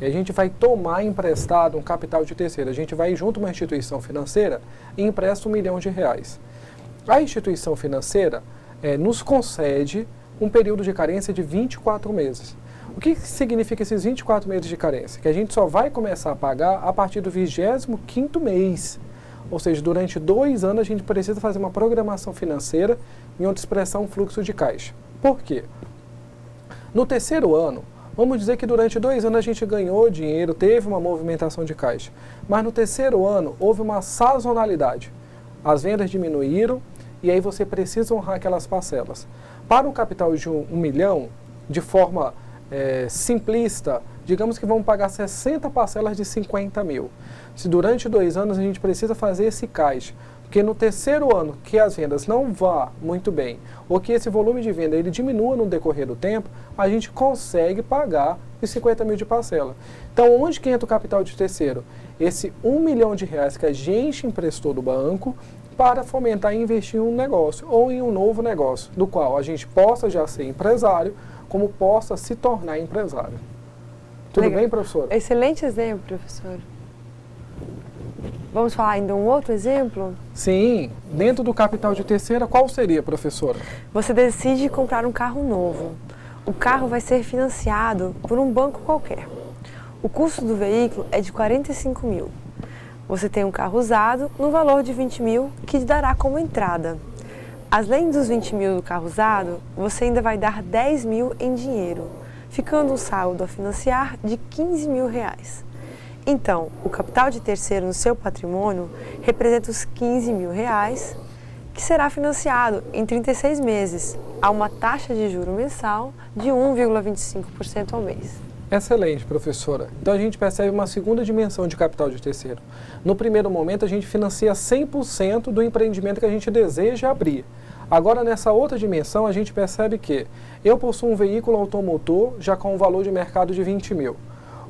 S1: E a gente vai tomar emprestado um capital de terceiro. A gente vai junto a uma instituição financeira e empresta R$1 milhão. A instituição financeira nos concede um período de carência de 24 meses. O que significa esses 24 meses de carência? Que a gente só vai começar a pagar a partir do 25º mês. Ou seja, durante 2 anos a gente precisa fazer uma programação financeira em onde expressar um fluxo de caixa. Por quê? No terceiro ano, vamos dizer que durante 2 anos a gente ganhou dinheiro, teve uma movimentação de caixa. Mas no terceiro ano houve uma sazonalidade. As vendas diminuíram e aí você precisa honrar aquelas parcelas. Para um capital de 1 milhão, de forma simplista, digamos que vamos pagar 60 parcelas de 50 mil. Se durante 2 anos a gente precisa fazer esse caixa, porque no terceiro ano que as vendas não vá muito bem, ou que esse volume de venda ele diminua no decorrer do tempo, a gente consegue pagar os 50 mil de parcela. Então, onde que entra o capital de terceiro? Esse R$1 milhão que a gente emprestou do banco para fomentar e investir em um negócio, ou em um novo negócio, do qual a gente possa já ser empresário, como possa se tornar empresário. Tudo
S2: Legal.
S1: bem, professora?
S2: Excelente exemplo, professor. Vamos falar ainda um outro exemplo?
S1: Sim. Dentro do capital de terceira, qual seria, professora?
S2: Você decide comprar um carro novo. O carro vai ser financiado por um banco qualquer. O custo do veículo é de 45 mil. Você tem um carro usado no valor de 20 mil que te dará como entrada. Além dos 20 mil do carro usado, você ainda vai dar 10 mil em dinheiro, ficando um saldo a financiar de 15 mil reais. Então, o capital de terceiro no seu patrimônio representa os 15 mil reais, que será financiado em 36 meses, a uma taxa de juro mensal de 1,25% ao mês.
S1: Excelente, professora. Então a gente percebe uma segunda dimensão de capital de terceiro. No primeiro momento, a gente financia 100% do empreendimento que a gente deseja abrir. Agora, nessa outra dimensão, a gente percebe que eu possuo um veículo automotor já com um valor de mercado de 20 mil.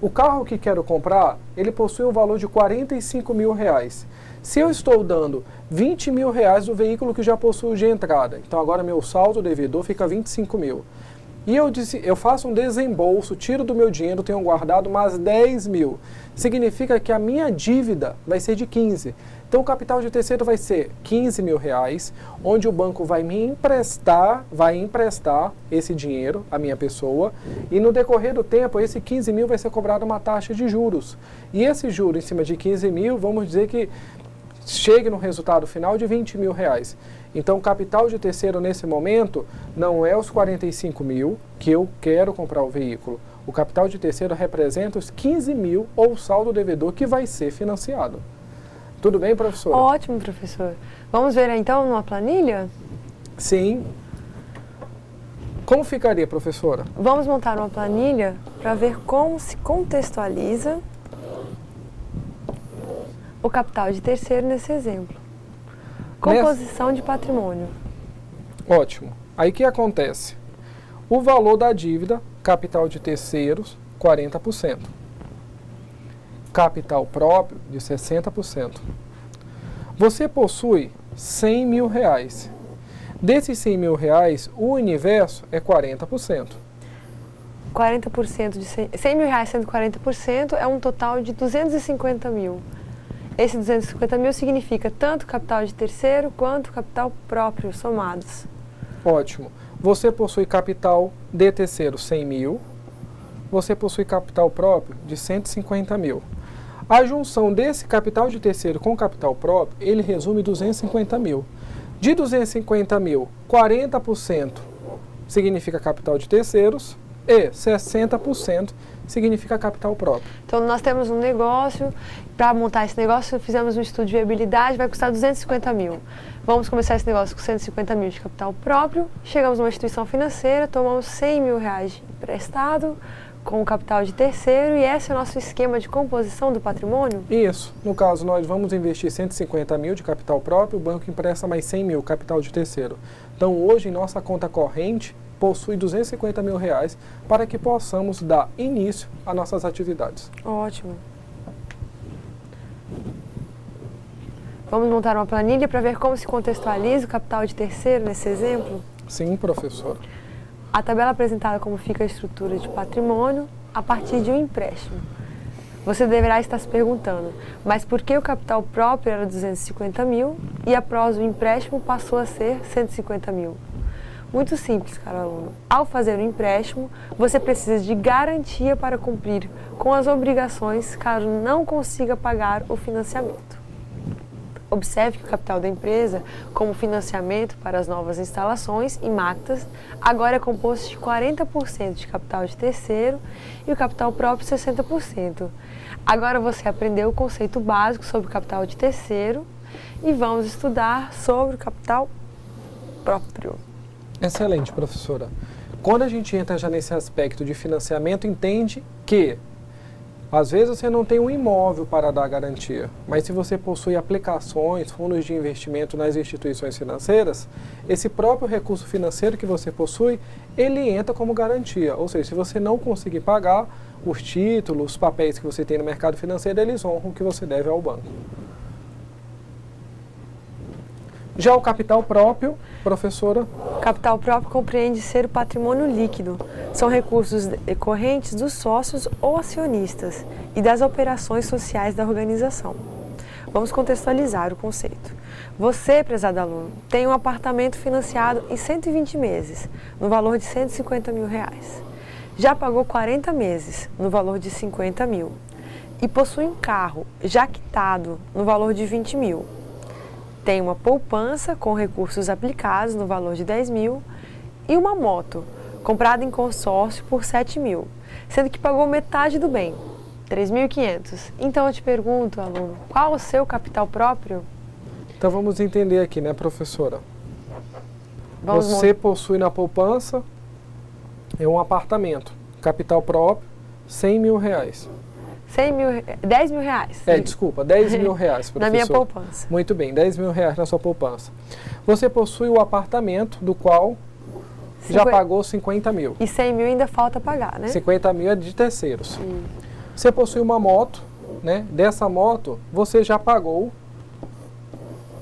S1: O carro que quero comprar, ele possui um valor de 45 mil reais. Se eu estou dando 20 mil reais do veículo que já possui de entrada, então agora meu saldo devedor fica 25 mil. E eu faço um desembolso, tiro do meu dinheiro, tenho guardado mais 10 mil. Significa que a minha dívida vai ser de 15. Então o capital de terceiro vai ser 15 mil reais, onde o banco vai me emprestar, esse dinheiro à minha pessoa, e no decorrer do tempo, esse 15 mil vai ser cobrado uma taxa de juros. E esse juro em cima de 15 mil, vamos dizer que chegue no resultado final de 20 mil reais. Então, o capital de terceiro nesse momento não é os 45 mil que eu quero comprar o veículo. O capital de terceiro representa os 15 mil ou o saldo devedor que vai ser financiado. Tudo bem, professor?
S2: Ótimo, professor. Vamos ver então numa planilha?
S1: Sim. Como ficaria, professora?
S2: Vamos montar uma planilha para ver como se contextualiza o capital de terceiro nesse exemplo. Composição de patrimônio.
S1: Ótimo. Aí o que acontece? O valor da dívida, capital de terceiros, 40%. Capital próprio, de 60%. Você possui 100 mil reais. Desses 100 mil reais, o universo é 40%.
S2: 40% de 100 mil reais sendo 40% é um total de 250 mil. Esse 250 mil significa tanto capital de terceiro quanto capital próprio somados.
S1: Ótimo. Você possui capital de terceiro 100 mil, você possui capital próprio de 150 mil. A junção desse capital de terceiro com capital próprio, ele resume 250 mil. De 250 mil, 40% significa capital de terceiros e 60% significa capital próprio.
S2: Então, nós temos um negócio, para montar esse negócio, fizemos um estudo de viabilidade, vai custar 250 mil. Vamos começar esse negócio com 150 mil de capital próprio, chegamos numa instituição financeira, tomamos 100 mil reais emprestado, com o capital de terceiro, e esse é o nosso esquema de composição do patrimônio?
S1: Isso. No caso, nós vamos investir 150 mil de capital próprio, o banco empresta mais 100 mil capital de terceiro. Então, hoje, em nossa conta corrente, possui 250 mil reais para que possamos dar início às nossas atividades.
S2: Ótimo. Vamos montar uma planilha para ver como se contextualiza o capital de terceiro nesse exemplo?
S1: Sim, professora.
S2: A tabela apresentada como fica a estrutura de patrimônio a partir de um empréstimo. Você deverá estar se perguntando, mas por que o capital próprio era 250 mil e após o empréstimo passou a ser 150 mil? Muito simples, caro aluno. Ao fazer o empréstimo, você precisa de garantia para cumprir com as obrigações caso não consiga pagar o financiamento. Observe que o capital da empresa, como financiamento para as novas instalações e máquinas, agora é composto de 40% de capital de terceiro e o capital próprio 60%. Agora você aprendeu o conceito básico sobre o capital de terceiro e vamos estudar sobre o capital próprio.
S1: Excelente, professora. Quando a gente entra já nesse aspecto de financiamento, entende que às vezes você não tem um imóvel para dar garantia, mas se você possui aplicações, fundos de investimento nas instituições financeiras, esse próprio recurso financeiro que você possui, ele entra como garantia. Ou seja, se você não conseguir pagar, os títulos, os papéis que você tem no mercado financeiro, eles honram o que você deve ao banco. Já o capital próprio, professora?
S2: O capital próprio compreende ser o patrimônio líquido. São recursos decorrentes dos sócios ou acionistas e das operações sociais da organização. Vamos contextualizar o conceito. Você, prezado aluno, tem um apartamento financiado em 120 meses, no valor de 150 mil reais. Já pagou 40 meses, no valor de 50 mil. E possui um carro já quitado, no valor de 20 mil. Tem uma poupança com recursos aplicados no valor de 10 mil e uma moto comprada em consórcio por 7 mil, sendo que pagou metade do bem, 3.500. Então eu te pergunto, aluno, qual o seu capital próprio?
S1: Então vamos entender aqui, né, professora? Você possui na poupança um apartamento, capital próprio, 100 mil reais.
S2: 10 mil reais.
S1: Desculpa, 10 mil reais, professor.
S2: Na minha poupança.
S1: Muito bem, 10 mil reais na sua poupança. Você possui o apartamento do qual já pagou 50 mil.
S2: E 100 mil ainda falta pagar, né?
S1: 50 mil é de terceiros. Você possui uma moto, né? Dessa moto, você já pagou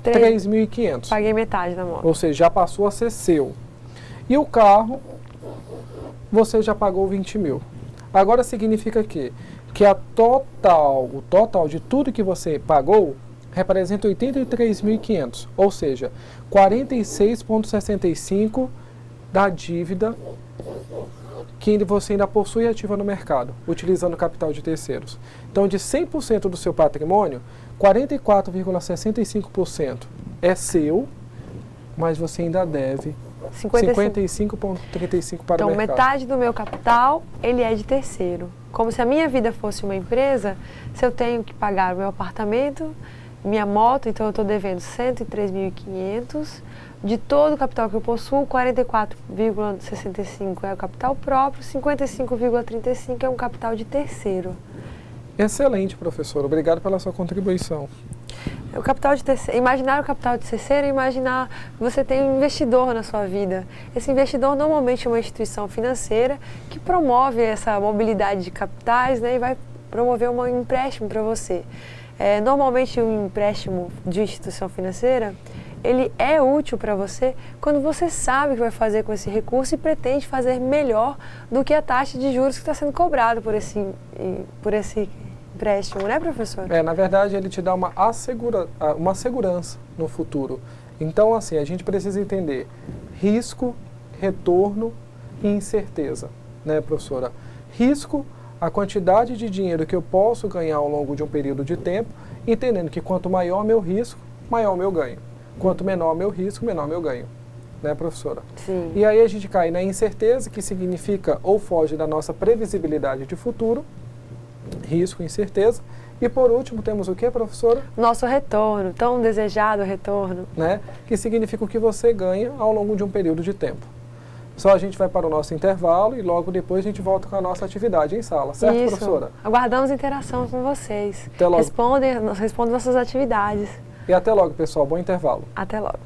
S1: 3.500.
S2: Paguei metade da moto.
S1: Ou seja, já passou a ser seu. E o carro, você já pagou 20 mil. Agora significa que o total de tudo que você pagou representa 83.500, ou seja, 46,65% da dívida que você ainda possui ativa no mercado, utilizando o capital de terceiros. Então, de 100% do seu patrimônio, 44,65% é seu, mas você ainda deve 55,35% para o mercado.
S2: Então, metade do meu capital, ele é de terceiro. Como se a minha vida fosse uma empresa, se eu tenho que pagar o meu apartamento, minha moto, então eu estou devendo 103.500. De todo o capital que eu possuo, 44,65% é o capital próprio, 55,35% é um capital de terceiro.
S1: Excelente, professor. Obrigado pela sua contribuição.
S2: O capital de terceiro, imaginar o capital de terceiro é imaginar que você tem um investidor na sua vida. Esse investidor normalmente é uma instituição financeira que promove essa mobilidade de capitais, né, e vai promover um empréstimo para você. Normalmente um empréstimo de instituição financeira, ele é útil para você quando você sabe o que vai fazer com esse recurso e pretende fazer melhor do que a taxa de juros que está sendo cobrada por esse empréstimo, né, professor?
S1: Na verdade, ele te dá uma segurança no futuro. Então, assim, a gente precisa entender risco, retorno e incerteza, né, professora? Risco, a quantidade de dinheiro que eu posso ganhar ao longo de um período de tempo, entendendo que quanto maior meu risco, maior meu ganho. Quanto menor meu risco, menor meu ganho. Né, professora?
S2: Sim.
S1: E aí a gente cai na incerteza, que significa ou foge da nossa previsibilidade de futuro, risco, incerteza. E por último temos o que, professora?
S2: Nosso retorno, tão desejado retorno.
S1: Né? Que significa o que você ganha ao longo de um período de tempo. Só a gente vai para o nosso intervalo e logo depois a gente volta com a nossa atividade em sala, certo,
S2: Isso.
S1: professora?
S2: Aguardamos interação com vocês.
S1: Até logo.
S2: Respondam nossas atividades.
S1: E até logo, pessoal. Bom intervalo.
S2: Até logo.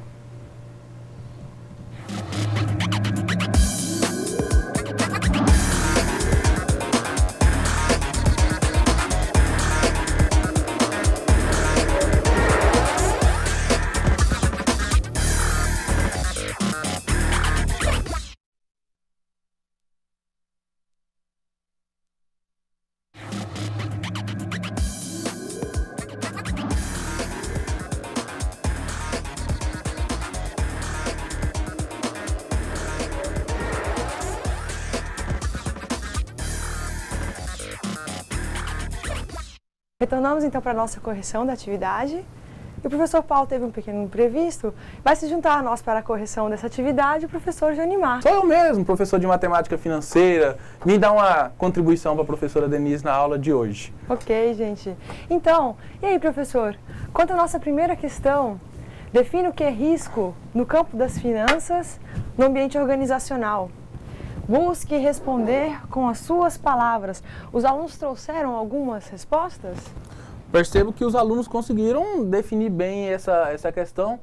S2: Retornamos então para a nossa correção da atividade. E o professor Paulo teve um pequeno imprevisto, vai se juntar a nós para a correção dessa atividade o professor Joanimar.
S3: Sou eu mesmo, professor de matemática financeira, vim dar uma contribuição para a professora Denise na aula de hoje.
S2: Ok, gente. Então, e aí, professor? Quanto à nossa primeira questão, define o que é risco no campo das finanças no ambiente organizacional. Busque responder com as suas palavras. Os alunos trouxeram algumas respostas?
S3: Percebo que os alunos conseguiram definir bem essa questão,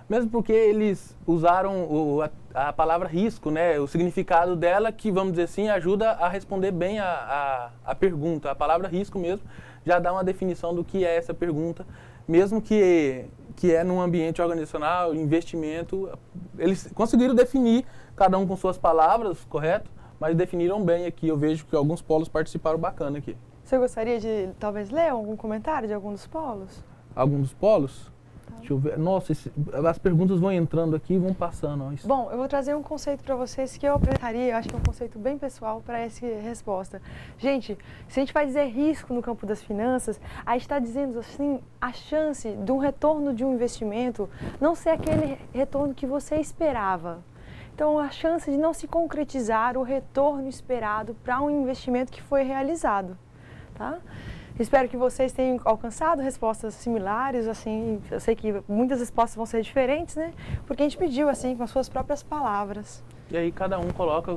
S3: mesmo porque eles usaram a palavra risco, né? O significado dela, que, vamos dizer assim, ajuda a responder bem a pergunta. A palavra risco mesmo já dá uma definição do que é essa pergunta, mesmo que é num ambiente organizacional, investimento, eles conseguiram definir, cada um com suas palavras, correto? Mas definiram bem aqui, eu vejo que alguns polos participaram bacana aqui.
S2: Você gostaria de, talvez, ler algum comentário de algum dos polos?
S3: Algum dos polos? Deixa eu ver. Nossa, as perguntas vão entrando aqui e vão passando. Ó.
S2: Bom, eu vou trazer um conceito para vocês que eu apresentaria, eu acho que é um conceito bem pessoal para essa resposta. Gente, se a gente vai dizer risco no campo das finanças, a gente está dizendo assim, a chance de um retorno de um investimento não ser aquele retorno que você esperava. Então, a chance de não se concretizar o retorno esperado para um investimento que foi realizado. Tá? Espero que vocês tenham alcançado respostas similares, assim, eu sei que muitas respostas vão ser diferentes, né? Porque a gente pediu, assim, com as suas próprias palavras.
S3: E aí cada um coloca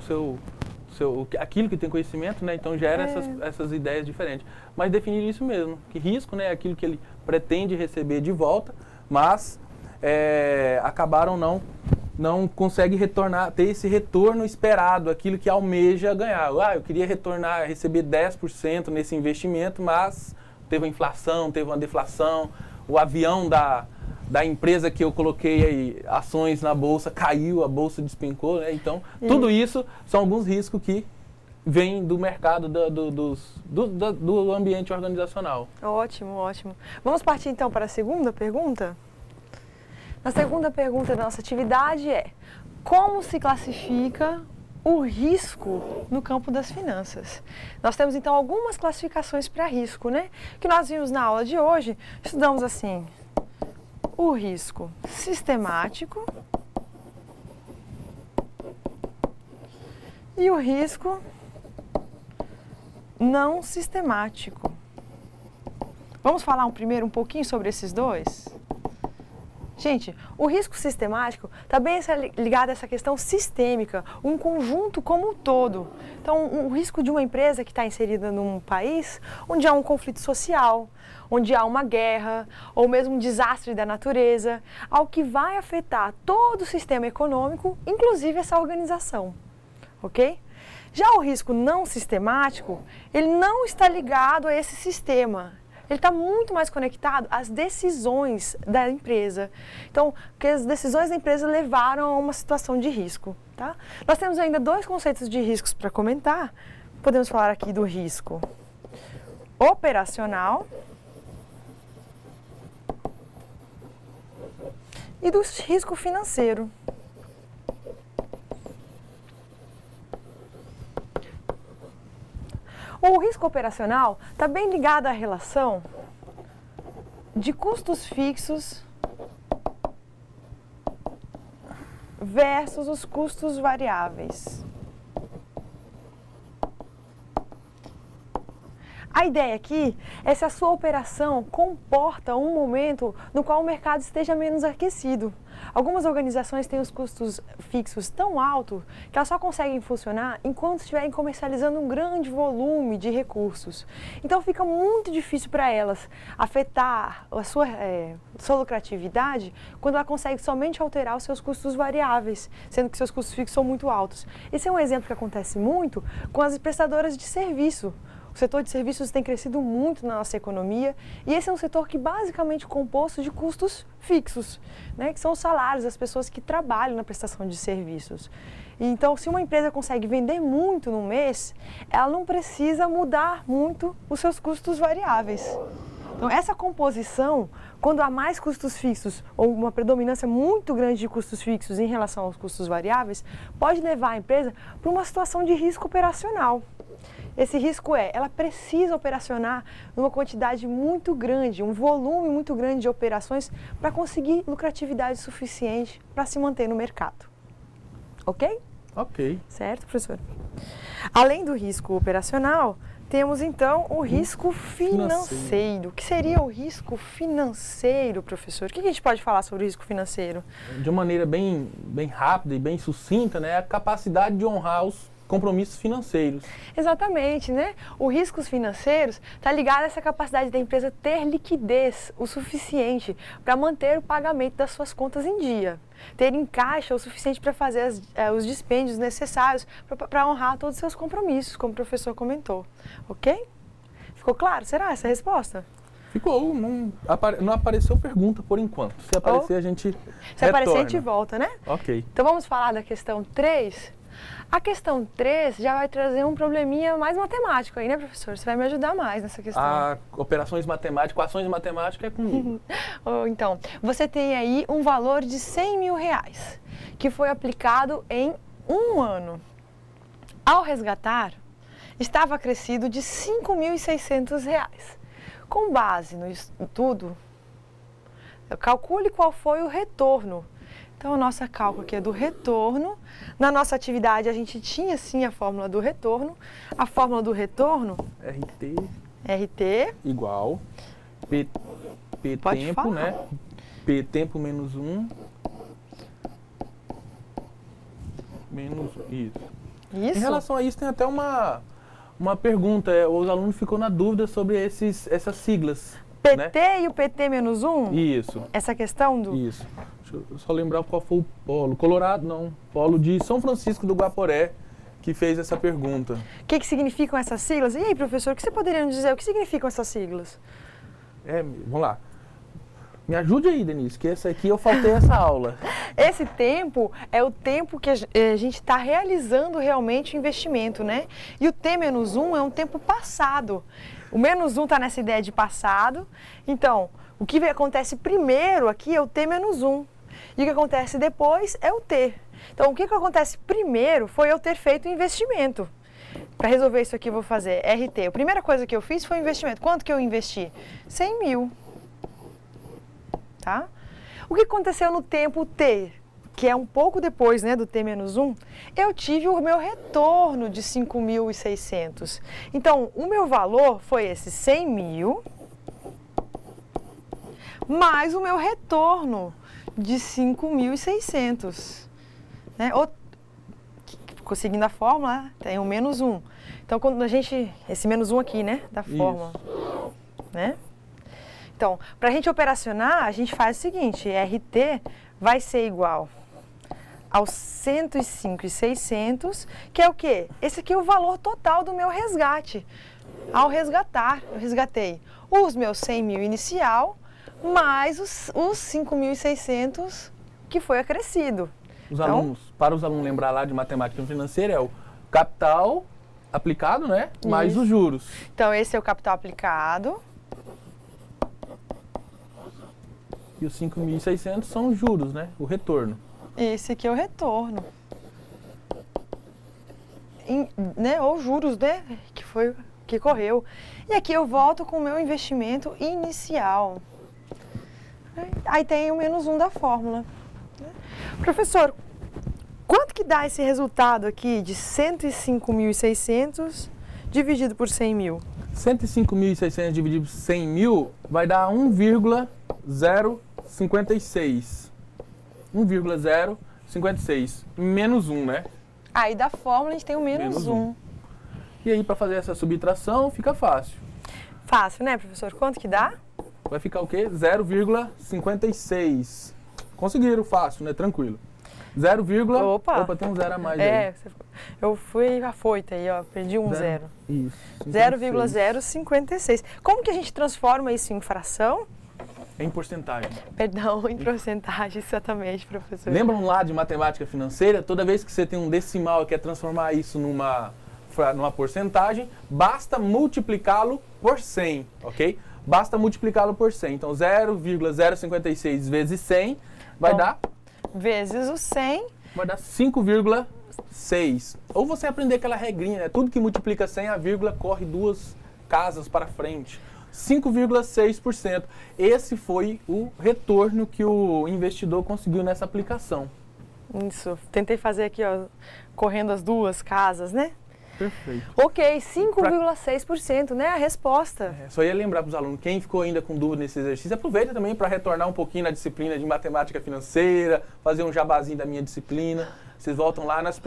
S3: aquilo que tem conhecimento, né? Então gera essas ideias diferentes. Mas definir isso mesmo, que risco, né? É aquilo que ele pretende receber de volta, mas acabaram não consegue ter esse retorno esperado, aquilo que almeja ganhar. Eu queria receber 10% nesse investimento, mas teve uma inflação, teve uma deflação, o avião da empresa que eu coloquei aí, ações na bolsa, caiu, a bolsa despencou, né? Então, tudo isso são alguns riscos que vêm do mercado, do ambiente organizacional.
S2: Ótimo, ótimo. Vamos partir então para a segunda pergunta? A segunda pergunta da nossa atividade é: como se classifica o risco no campo das finanças? Nós temos então algumas classificações para risco, né? Que nós vimos na aula de hoje, estudamos assim: o risco sistemático e o risco não sistemático. Vamos falar primeiro um pouquinho sobre esses dois? Gente, o risco sistemático está bem ligado a essa questão sistêmica, um conjunto como um todo. Então, o risco de uma empresa que está inserida num país onde há um conflito social, onde há uma guerra, ou mesmo um desastre da natureza, algo que vai afetar todo o sistema econômico, inclusive essa organização, ok? Já o risco não sistemático, ele não está ligado a esse sistema. ele está muito mais conectado às decisões da empresa. Então, que as decisões da empresa levaram a uma situação de risco. Tá? Nós temos ainda 2 conceitos de riscos para comentar. Podemos falar aqui do risco operacional e do risco financeiro. O risco operacional está bem ligado à relação de custos fixos versus os custos variáveis. A ideia aqui é se a sua operação comporta um momento no qual o mercado esteja menos aquecido. Algumas organizações têm os custos fixos tão altos que elas só conseguem funcionar enquanto estiverem comercializando um grande volume de recursos. Então fica muito difícil para elas afetar a sua lucratividade quando ela consegue somente alterar os seus custos variáveis, sendo que seus custos fixos são muito altos. Esse é um exemplo que acontece muito com as prestadoras de serviço. O setor de serviços tem crescido muito na nossa economia e esse é um setor que basicamente é composto de custos fixos, né, que são os salários das pessoas que trabalham na prestação de serviços. Então, se uma empresa consegue vender muito no mês, ela não precisa mudar muito os seus custos variáveis. Então, essa composição, quando há mais custos fixos ou uma predominância muito grande de custos fixos em relação aos custos variáveis, pode levar a empresa para uma situação de risco operacional. Esse risco ela precisa operacionar numa quantidade muito grande, um volume muito grande de operações para conseguir lucratividade suficiente para se manter no mercado. Ok?
S3: Ok.
S2: Certo, professor? Além do risco operacional, temos então o risco financeiro. O que seria o risco financeiro, professor? O que a gente pode falar sobre o risco financeiro?
S3: De uma maneira bem rápida e bem sucinta, né, a capacidade de honrar os compromissos financeiros.
S2: Exatamente, né? Os riscos financeiros está ligado a essa capacidade da empresa ter liquidez o suficiente para manter o pagamento das suas contas em dia, ter em caixa o suficiente para fazer os dispêndios necessários para honrar todos os seus compromissos, como o professor comentou. Ok? Ficou claro? Será essa a resposta?
S3: Ficou, não apareceu pergunta por enquanto. Se aparecer, a gente retorna.
S2: Se aparecer, a gente volta, né?
S3: Ok.
S2: Então vamos falar da questão 3. A questão 3 já vai trazer um probleminha mais matemático aí, né, professor? Você vai me ajudar mais nessa questão.
S3: Operações matemáticas, equações matemáticas é comigo.
S2: Então, você tem aí um valor de R$100 mil, que foi aplicado em um ano. Ao resgatar, estava acrescido de R$5.600. Com base no estudo, calcule qual foi o retorno. Então, a nossa cálculo aqui é do retorno. Na nossa atividade, a gente tinha, sim, a fórmula do retorno. A fórmula do retorno... RT
S3: igual P tempo,
S2: falar.
S3: Né? P tempo menos 1. Menos isso. Em relação a isso, tem até uma pergunta. Os alunos ficam na dúvida sobre essas siglas.
S2: PT, né? E o PT-1?
S3: Isso.
S2: Essa questão do...
S3: Isso. Deixa eu só lembrar qual foi o polo. Colorado, não. Polo de São Francisco do Guaporé, que fez essa pergunta.
S2: O que significam essas siglas? E aí, professor, o que você poderia nos dizer? O que significam essas siglas?
S3: Vamos lá. Me ajude aí, Denise, que essa aqui eu faltei essa aula.
S2: Esse tempo é o tempo que a gente está realizando realmente o investimento, né? E o T-1 é um tempo passado. O -1 está nessa ideia de passado. Então, o que acontece primeiro aqui é o T-1. E o que acontece depois é o T. Então, o que acontece primeiro foi eu ter feito o investimento. Para resolver isso aqui, eu vou fazer RT. A primeira coisa que eu fiz foi o investimento. Quanto que eu investi? 100 mil. Tá? O que aconteceu no tempo T, que é um pouco depois, né, do T-1, eu tive o meu retorno de 5.600. Então, o meu valor foi esse 100 mil, mais o meu retorno de 5.600. Né? Seguindo a fórmula, tem o -1. Então, quando a gente... Esse -1 aqui, né, da fórmula. Né? Então, para a gente operacionar, a gente faz o seguinte, RT vai ser igual aos 105.600, que é o quê? Esse aqui é o valor total do meu resgate. Ao resgatar, eu resgatei os meus 100 mil inicial, mais os 5.600 que foi acrescido.
S3: Para os alunos lembrar lá de matemática financeira, é o capital aplicado, né? Mais os juros.
S2: Então, esse é o capital aplicado.
S3: E os 5.600 são os juros, né? O retorno.
S2: Esse aqui é o retorno. Né? Ou juros, né? Que correu. E aqui eu volto com o meu investimento inicial. Aí tem o menos 1 da fórmula. Professor, quanto que dá esse resultado aqui de 105.600 dividido por 100 mil?
S3: 105.600 dividido por 100 mil vai dar 1,056. 1,056. Menos 1, né?
S2: Aí da fórmula a gente tem o menos 1.
S3: E aí, para fazer essa subtração, fica fácil.
S2: Fácil, né, professor? Quanto que dá?
S3: Vai ficar o quê? 0,56. Conseguiram, fácil, né? Tranquilo. 0, opa, tem um 0 a mais aí.
S2: Eu fui afoita aí, ó, perdi um 0.
S3: Isso.
S2: 0,056. Como que a gente transforma isso em fração?
S3: Em porcentagem.
S2: Perdão, em porcentagem, exatamente, professor.
S3: Lembram lá de matemática financeira? Toda vez que você tem um decimal e quer transformar isso numa porcentagem, basta multiplicá-lo por 100, ok? Basta multiplicá-lo por 100. Então, 0,056 vezes 100 vai dar...
S2: Vezes o 100.
S3: Vai dar 5,6. Ou você aprender aquela regrinha, né? Tudo que multiplica 100, a vírgula corre 2 casas para frente. 5,6%. Esse foi o retorno que o investidor conseguiu nessa aplicação.
S2: Isso. Tentei fazer aqui, ó, correndo as 2 casas, né?
S3: Perfeito.
S2: Ok, 5,6%, né? A resposta.
S3: Só ia lembrar para os alunos, quem ficou ainda com dúvida nesse exercício, aproveita também para retornar um pouquinho na disciplina de matemática financeira, fazer um jabazinho da minha disciplina. Vocês voltam lá nas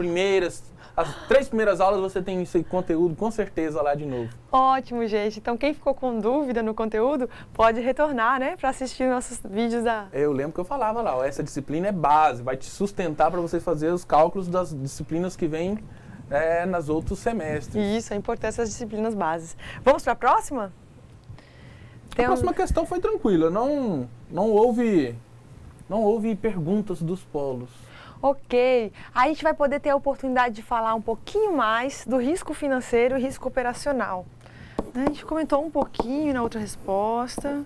S3: as 3 primeiras aulas você tem esse conteúdo com certeza lá de novo.
S2: Ótimo, gente. Então quem ficou com dúvida no conteúdo pode retornar, né? Para assistir nossos vídeos da...
S3: Eu lembro que eu falava lá, ó, essa disciplina é base, vai te sustentar para você fazer os cálculos das disciplinas que vêm nos outros semestres.
S2: Isso, a importância das disciplinas bases. Vamos para a próxima?
S3: A próxima questão foi tranquila, não houve perguntas dos polos.
S2: Ok, aí a gente vai poder ter a oportunidade de falar um pouquinho mais do risco financeiro e risco operacional. A gente comentou um pouquinho na outra resposta.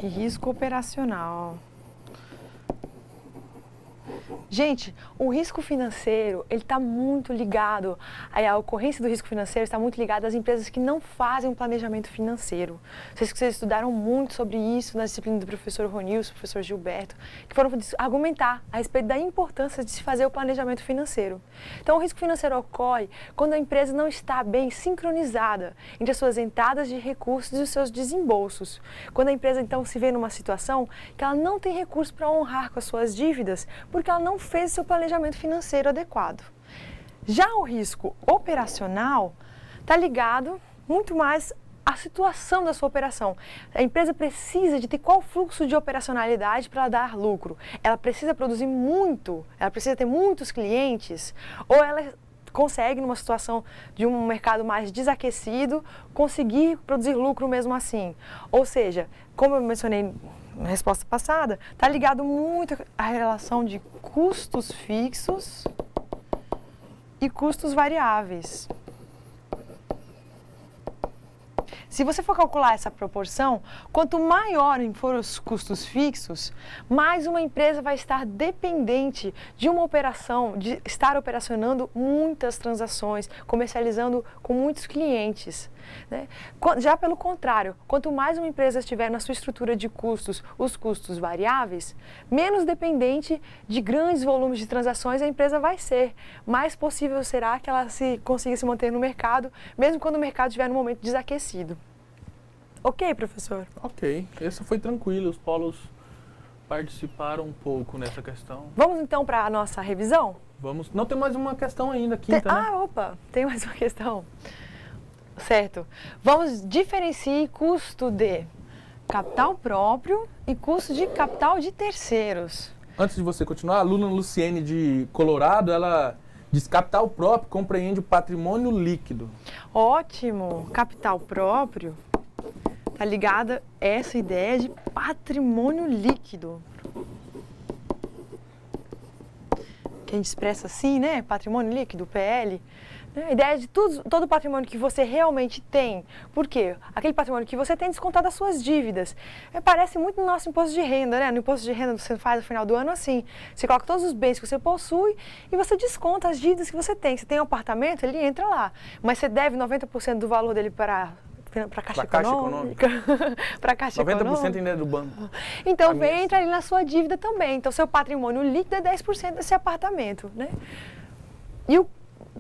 S2: E risco operacional. Gente, o risco financeiro, ele está muito ligado, a ocorrência do risco financeiro está muito ligada às empresas que não fazem um planejamento financeiro. Vocês estudaram muito sobre isso na disciplina do professor Ronilson, professor Gilberto, que foram argumentar a respeito da importância de se fazer o planejamento financeiro. Então, o risco financeiro ocorre quando a empresa não está bem sincronizada entre as suas entradas de recursos e os seus desembolsos. Quando a empresa, então, se vê numa situação que ela não tem recursos para honrar com as suas dívidas, porque ela não fez seu planejamento financeiro adequado. Já o risco operacional está ligado muito mais à situação da sua operação. A empresa precisa de ter qual fluxo de operacionalidade para dar lucro. Ela precisa produzir muito, ela precisa ter muitos clientes, ou ela consegue, numa situação de um mercado mais desaquecido, conseguir produzir lucro mesmo assim. Ou seja, como eu mencionei na resposta passada, está ligado muito à relação de custos fixos e custos variáveis. Se você for calcular essa proporção, quanto maior forem os custos fixos, mais uma empresa vai estar dependente de uma operação, de estar operacionando muitas transações, comercializando com muitos clientes, né? Já pelo contrário, quanto mais uma empresa estiver na sua estrutura de custos, os custos variáveis, menos dependente de grandes volumes de transações a empresa vai ser. Mais possível será que ela consiga se manter no mercado, mesmo quando o mercado estiver num momento desaquecido. Ok, professor?
S3: Ok, esse foi tranquilo, os polos participaram um pouco nessa questão.
S2: Vamos então para a nossa revisão?
S3: Vamos. Não, tem mais uma questão ainda, quinta, né?
S2: Opa, tem mais uma questão. Certo. Vamos diferenciar custo de capital próprio e custo de capital de terceiros.
S3: Antes de você continuar, a aluna Luciene de Colorado, ela Diz capital próprio compreende o patrimônio líquido.
S2: Ótimo! Capital próprio está ligada a essa ideia de patrimônio líquido. Que a gente expressa assim, né? Patrimônio líquido, PL. A ideia de todo o patrimônio que você realmente tem. Por quê? Aquele patrimônio que você tem descontado das suas dívidas. Parece muito no nosso imposto de renda, né? No imposto de renda você faz no final do ano assim. Você coloca todos os bens que você possui e você desconta as dívidas que você tem. Você tem um apartamento, ele entra lá. Mas você deve 90% do valor dele para a Caixa Econômica. Para a Caixa
S3: 90%
S2: Econômica.
S3: ainda é do banco.
S2: Então, entra ali na sua dívida também. Então, seu patrimônio líquido é 10% desse apartamento, né? E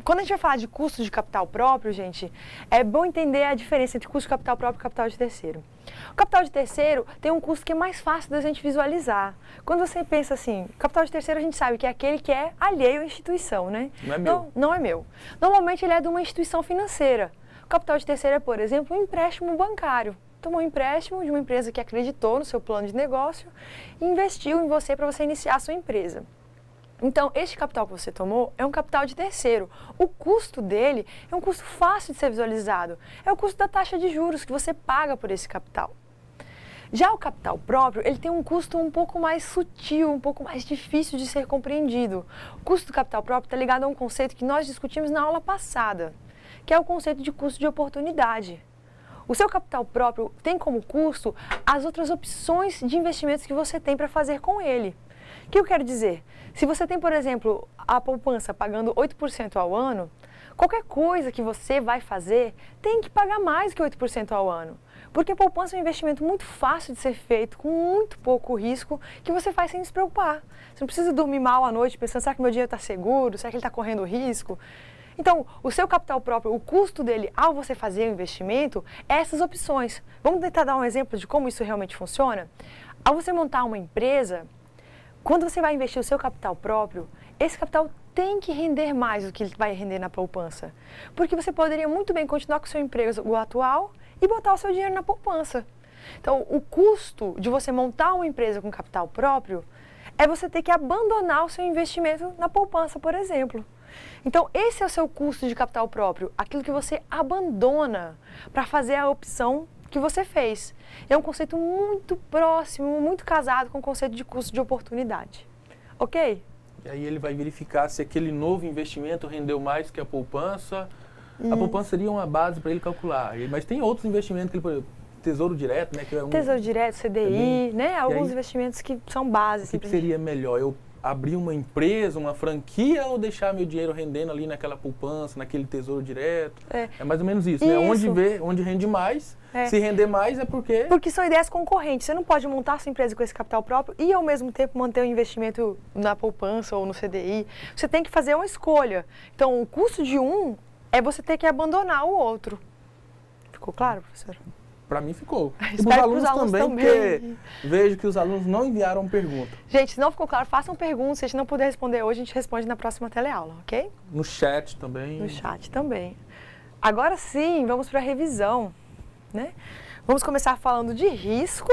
S2: quando a gente vai falar de custo de capital próprio, gente, é bom entender a diferença entre custo de capital próprio e capital de terceiro. O capital de terceiro tem um custo que é mais fácil da gente visualizar. Quando você pensa assim, capital de terceiro a gente sabe que é aquele que é alheio à instituição, né?
S3: Não é meu.
S2: Não é meu. Normalmente ele é de uma instituição financeira. O capital de terceiro é, por exemplo, um empréstimo bancário. Tomou um empréstimo de uma empresa que acreditou no seu plano de negócio e investiu em você para você iniciar a sua empresa. Então, este capital que você tomou é um capital de terceiro. O custo dele é um custo fácil de ser visualizado. É o custo da taxa de juros que você paga por esse capital. Já o capital próprio, ele tem um custo um pouco mais sutil, um pouco mais difícil de ser compreendido. O custo do capital próprio está ligado a um conceito que nós discutimos na aula passada, que é o conceito de custo de oportunidade. O seu capital próprio tem como custo as outras opções de investimentos que você tem para fazer com ele. O que eu quero dizer? Se você tem, por exemplo, a poupança pagando 8% ao ano, qualquer coisa que você vai fazer tem que pagar mais que 8% ao ano. Porque a poupança é um investimento muito fácil de ser feito, com muito pouco risco, que você faz sem se preocupar. Você não precisa dormir mal à noite pensando, será que meu dinheiro está seguro? Será que ele está correndo risco? Então, o seu capital próprio, o custo dele ao você fazer o investimento, é essas opções. Vamos tentar dar um exemplo de como isso realmente funciona? Ao você montar uma empresa, quando você vai investir o seu capital próprio, esse capital tem que render mais do que ele vai render na poupança. Porque você poderia muito bem continuar com o seu emprego atual e botar o seu dinheiro na poupança. Então, o custo de você montar uma empresa com capital próprio é você ter que abandonar o seu investimento na poupança, por exemplo. Então, esse é o seu custo de capital próprio, aquilo que você abandona para fazer a opção que você fez. É um conceito muito próximo, muito casado com o conceito de custo de oportunidade. Ok?
S3: E aí ele vai verificar se aquele novo investimento rendeu mais que a poupança. A poupança seria uma base para ele calcular. Mas tem outros investimentos, que ele, Tesouro Direto, né? Que é
S2: Tesouro Direto, CDI, né? Alguns investimentos que são bases.
S3: O que seria melhor? Eu abrir uma empresa, uma franquia ou deixar meu dinheiro rendendo ali naquela poupança, naquele Tesouro Direto? É mais ou menos isso, né? Onde rende mais, se render mais é porque...
S2: Porque são ideias concorrentes. Você não pode montar sua empresa com esse capital próprio e, ao mesmo tempo, manter o investimento na poupança ou no CDI. Você tem que fazer uma escolha. Então, o custo de um é você ter que abandonar o outro. Ficou claro, professor?
S3: Para mim ficou. E para os alunos também, porque vejo que os alunos não enviaram pergunta.
S2: Gente, se não ficou claro, façam perguntas. Se a gente não puder responder hoje, a gente responde na próxima teleaula, ok?
S3: No chat também.
S2: No chat também. Agora sim, vamos para a revisão, né? Vamos começar falando de risco.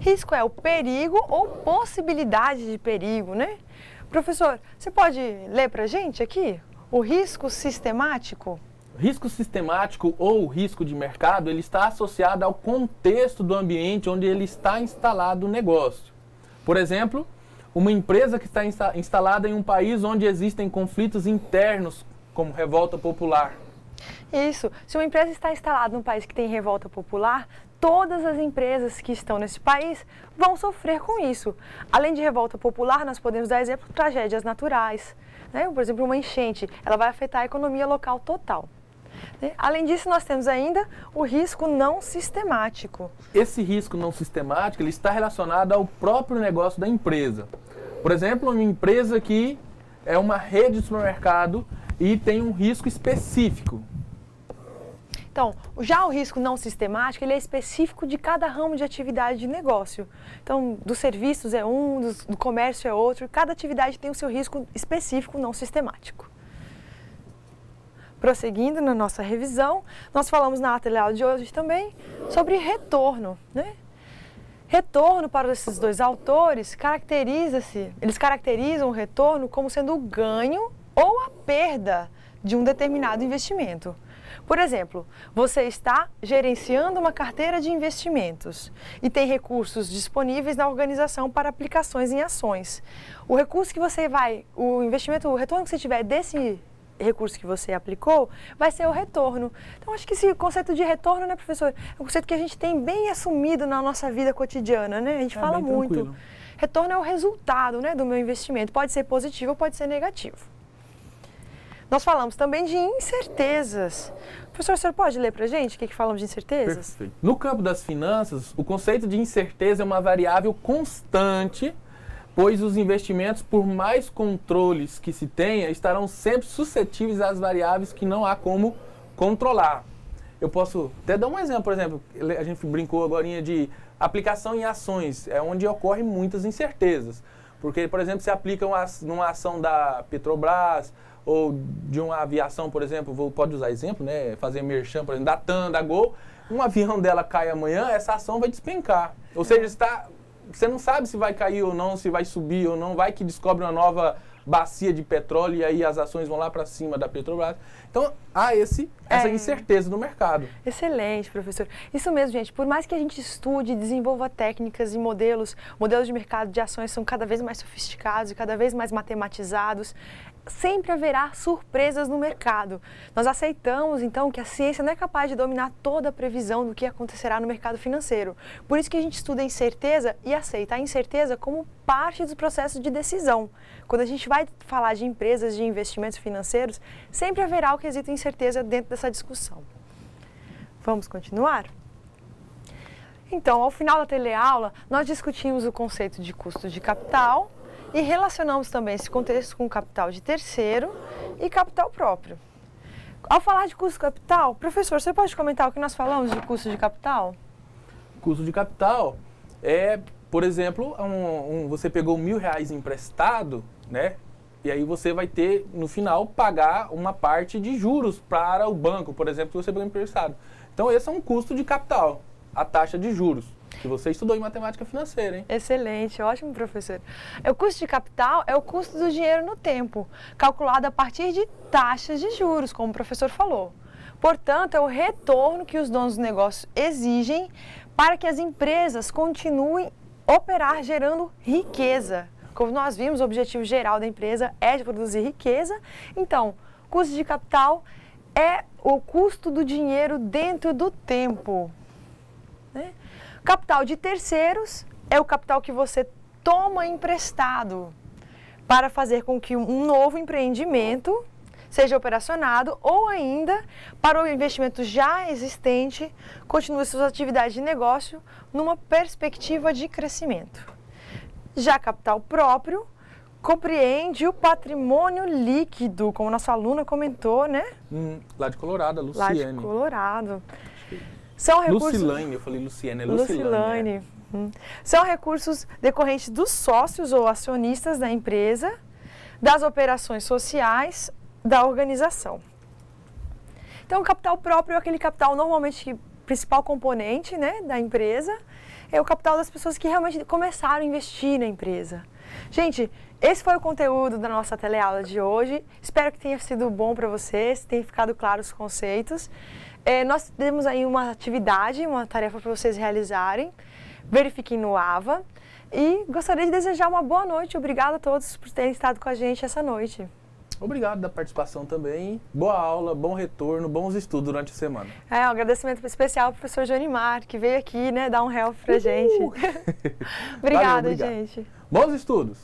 S2: Risco é o perigo ou possibilidade de perigo, né? Professor, você pode ler para a gente aqui o risco sistemático?
S3: Risco sistemático ou risco de mercado, ele está associado ao contexto do ambiente onde ele está instalado o negócio. Por exemplo, uma empresa que está instalada em um país onde existem conflitos internos, como revolta popular.
S2: Isso. Se uma empresa está instalada num país que tem revolta popular, todas as empresas que estão nesse país vão sofrer com isso. Além de revolta popular, nós podemos dar exemplo de tragédias naturais, né? Por exemplo, uma enchente, ela vai afetar a economia local total. Além disso, nós temos ainda o risco não sistemático.
S3: Esse risco não sistemático ele está relacionado ao próprio negócio da empresa. Por exemplo, uma empresa que é uma rede de supermercado e tem um risco específico.
S2: Então, já o risco não sistemático, ele é específico de cada ramo de atividade de negócio. Então, dos serviços é um, do comércio é outro, cada atividade tem o seu risco específico não sistemático. Prosseguindo na nossa revisão, nós falamos na aula de hoje também sobre retorno, né? Retorno, para esses dois autores, eles caracterizam o retorno como sendo o ganho ou a perda de um determinado investimento. Por exemplo, você está gerenciando uma carteira de investimentos e tem recursos disponíveis na organização para aplicações em ações. O recurso que você o investimento, o retorno que você tiver desse recurso que você aplicou, vai ser o retorno. Então, acho que esse conceito de retorno, né, professor, é um conceito que a gente tem bem assumido na nossa vida cotidiana, né? A gente fala muito.
S3: Tranquilo.
S2: Retorno é o resultado, né, do meu investimento. Pode ser positivo ou pode ser negativo. Nós falamos também de incertezas. Professor, o senhor pode ler para a gente o que falamos de incertezas?
S3: Perfeito. No campo das finanças, o conceito de incerteza é uma variável constante, pois os investimentos, por mais controles que se tenha, estarão sempre suscetíveis às variáveis que não há como controlar. Eu posso até dar um exemplo, por exemplo, a gente brincou agora de aplicação em ações, é onde ocorrem muitas incertezas. Porque, por exemplo, se aplica numa ação da Petrobras ou de uma aviação, por exemplo, pode usar exemplo, né, fazer merchan, por exemplo, da TAM, da Gol, um avião dela cai amanhã, essa ação vai despencar. Ou seja, você não sabe se vai cair ou não, se vai subir ou não, vai que descobre uma nova bacia de petróleo e aí as ações vão lá para cima da Petrobras. Então, há essa incerteza no mercado.
S2: Excelente, professor. Isso mesmo, gente. Por mais que a gente estude, desenvolva técnicas e modelos de mercado de ações são cada vez mais sofisticados e cada vez mais matematizados, sempre haverá surpresas no mercado. Nós aceitamos, então, que a ciência não é capaz de dominar toda a previsão do que acontecerá no mercado financeiro. Por isso que a gente estuda a incerteza e aceita a incerteza como parte dos processos de decisão. Quando a gente vai falar de empresas de investimentos financeiros, sempre haverá o quesito incerteza dentro dessa discussão. Vamos continuar? Então, ao final da teleaula, nós discutimos o conceito de custo de capital e relacionamos também esse contexto com capital de terceiro e capital próprio. Ao falar de custo de capital, professor, você pode comentar o que nós falamos de custo de capital?
S3: Custo de capital é, por exemplo, você pegou R$1.000 emprestado, né? E aí você vai ter, no final, pagar uma parte de juros para o banco, por exemplo, que você pegou emprestado. Então, esse é um custo de capital, a taxa de juros. Que você estudou em matemática financeira, hein?
S2: Excelente, ótimo, professor. O custo de capital é o custo do dinheiro no tempo, calculado a partir de taxas de juros, como o professor falou. Portanto, é o retorno que os donos do negócio exigem para que as empresas continuem a operar gerando riqueza. Como nós vimos, o objetivo geral da empresa é de produzir riqueza. Então, custo de capital é o custo do dinheiro dentro do tempo, né? Capital de terceiros é o capital que você toma emprestado para fazer com que um novo empreendimento seja operacionado ou ainda para o investimento já existente continue suas atividades de negócio numa perspectiva de crescimento. Já capital próprio compreende o patrimônio líquido, como nossa aluna comentou, né?
S3: Lá de Colorado, a Luciene.
S2: Lá de Colorado. São recursos...
S3: Lucilane, eu falei Luciene, é Lucilane.
S2: Lucilane. São recursos decorrentes dos sócios ou acionistas da empresa, das operações sociais da organização. Então, o capital próprio é aquele capital normalmente principal componente, né, da empresa, é o capital das pessoas que realmente começaram a investir na empresa. Gente, esse foi o conteúdo da nossa teleaula de hoje. Espero que tenha sido bom para vocês, tenha ficado claro os conceitos. Nós temos aí uma atividade, uma tarefa para vocês realizarem. Verifiquem no AVA. E gostaria de desejar uma boa noite. Obrigada a todos por terem estado com a gente essa noite.
S3: Obrigado da participação também. Boa aula, bom retorno, bons estudos durante a semana.
S2: Um agradecimento especial ao professor Jonimar, que veio aqui, né, dar um help pra gente. Obrigada,
S3: Valeu,
S2: gente.
S3: Bons estudos!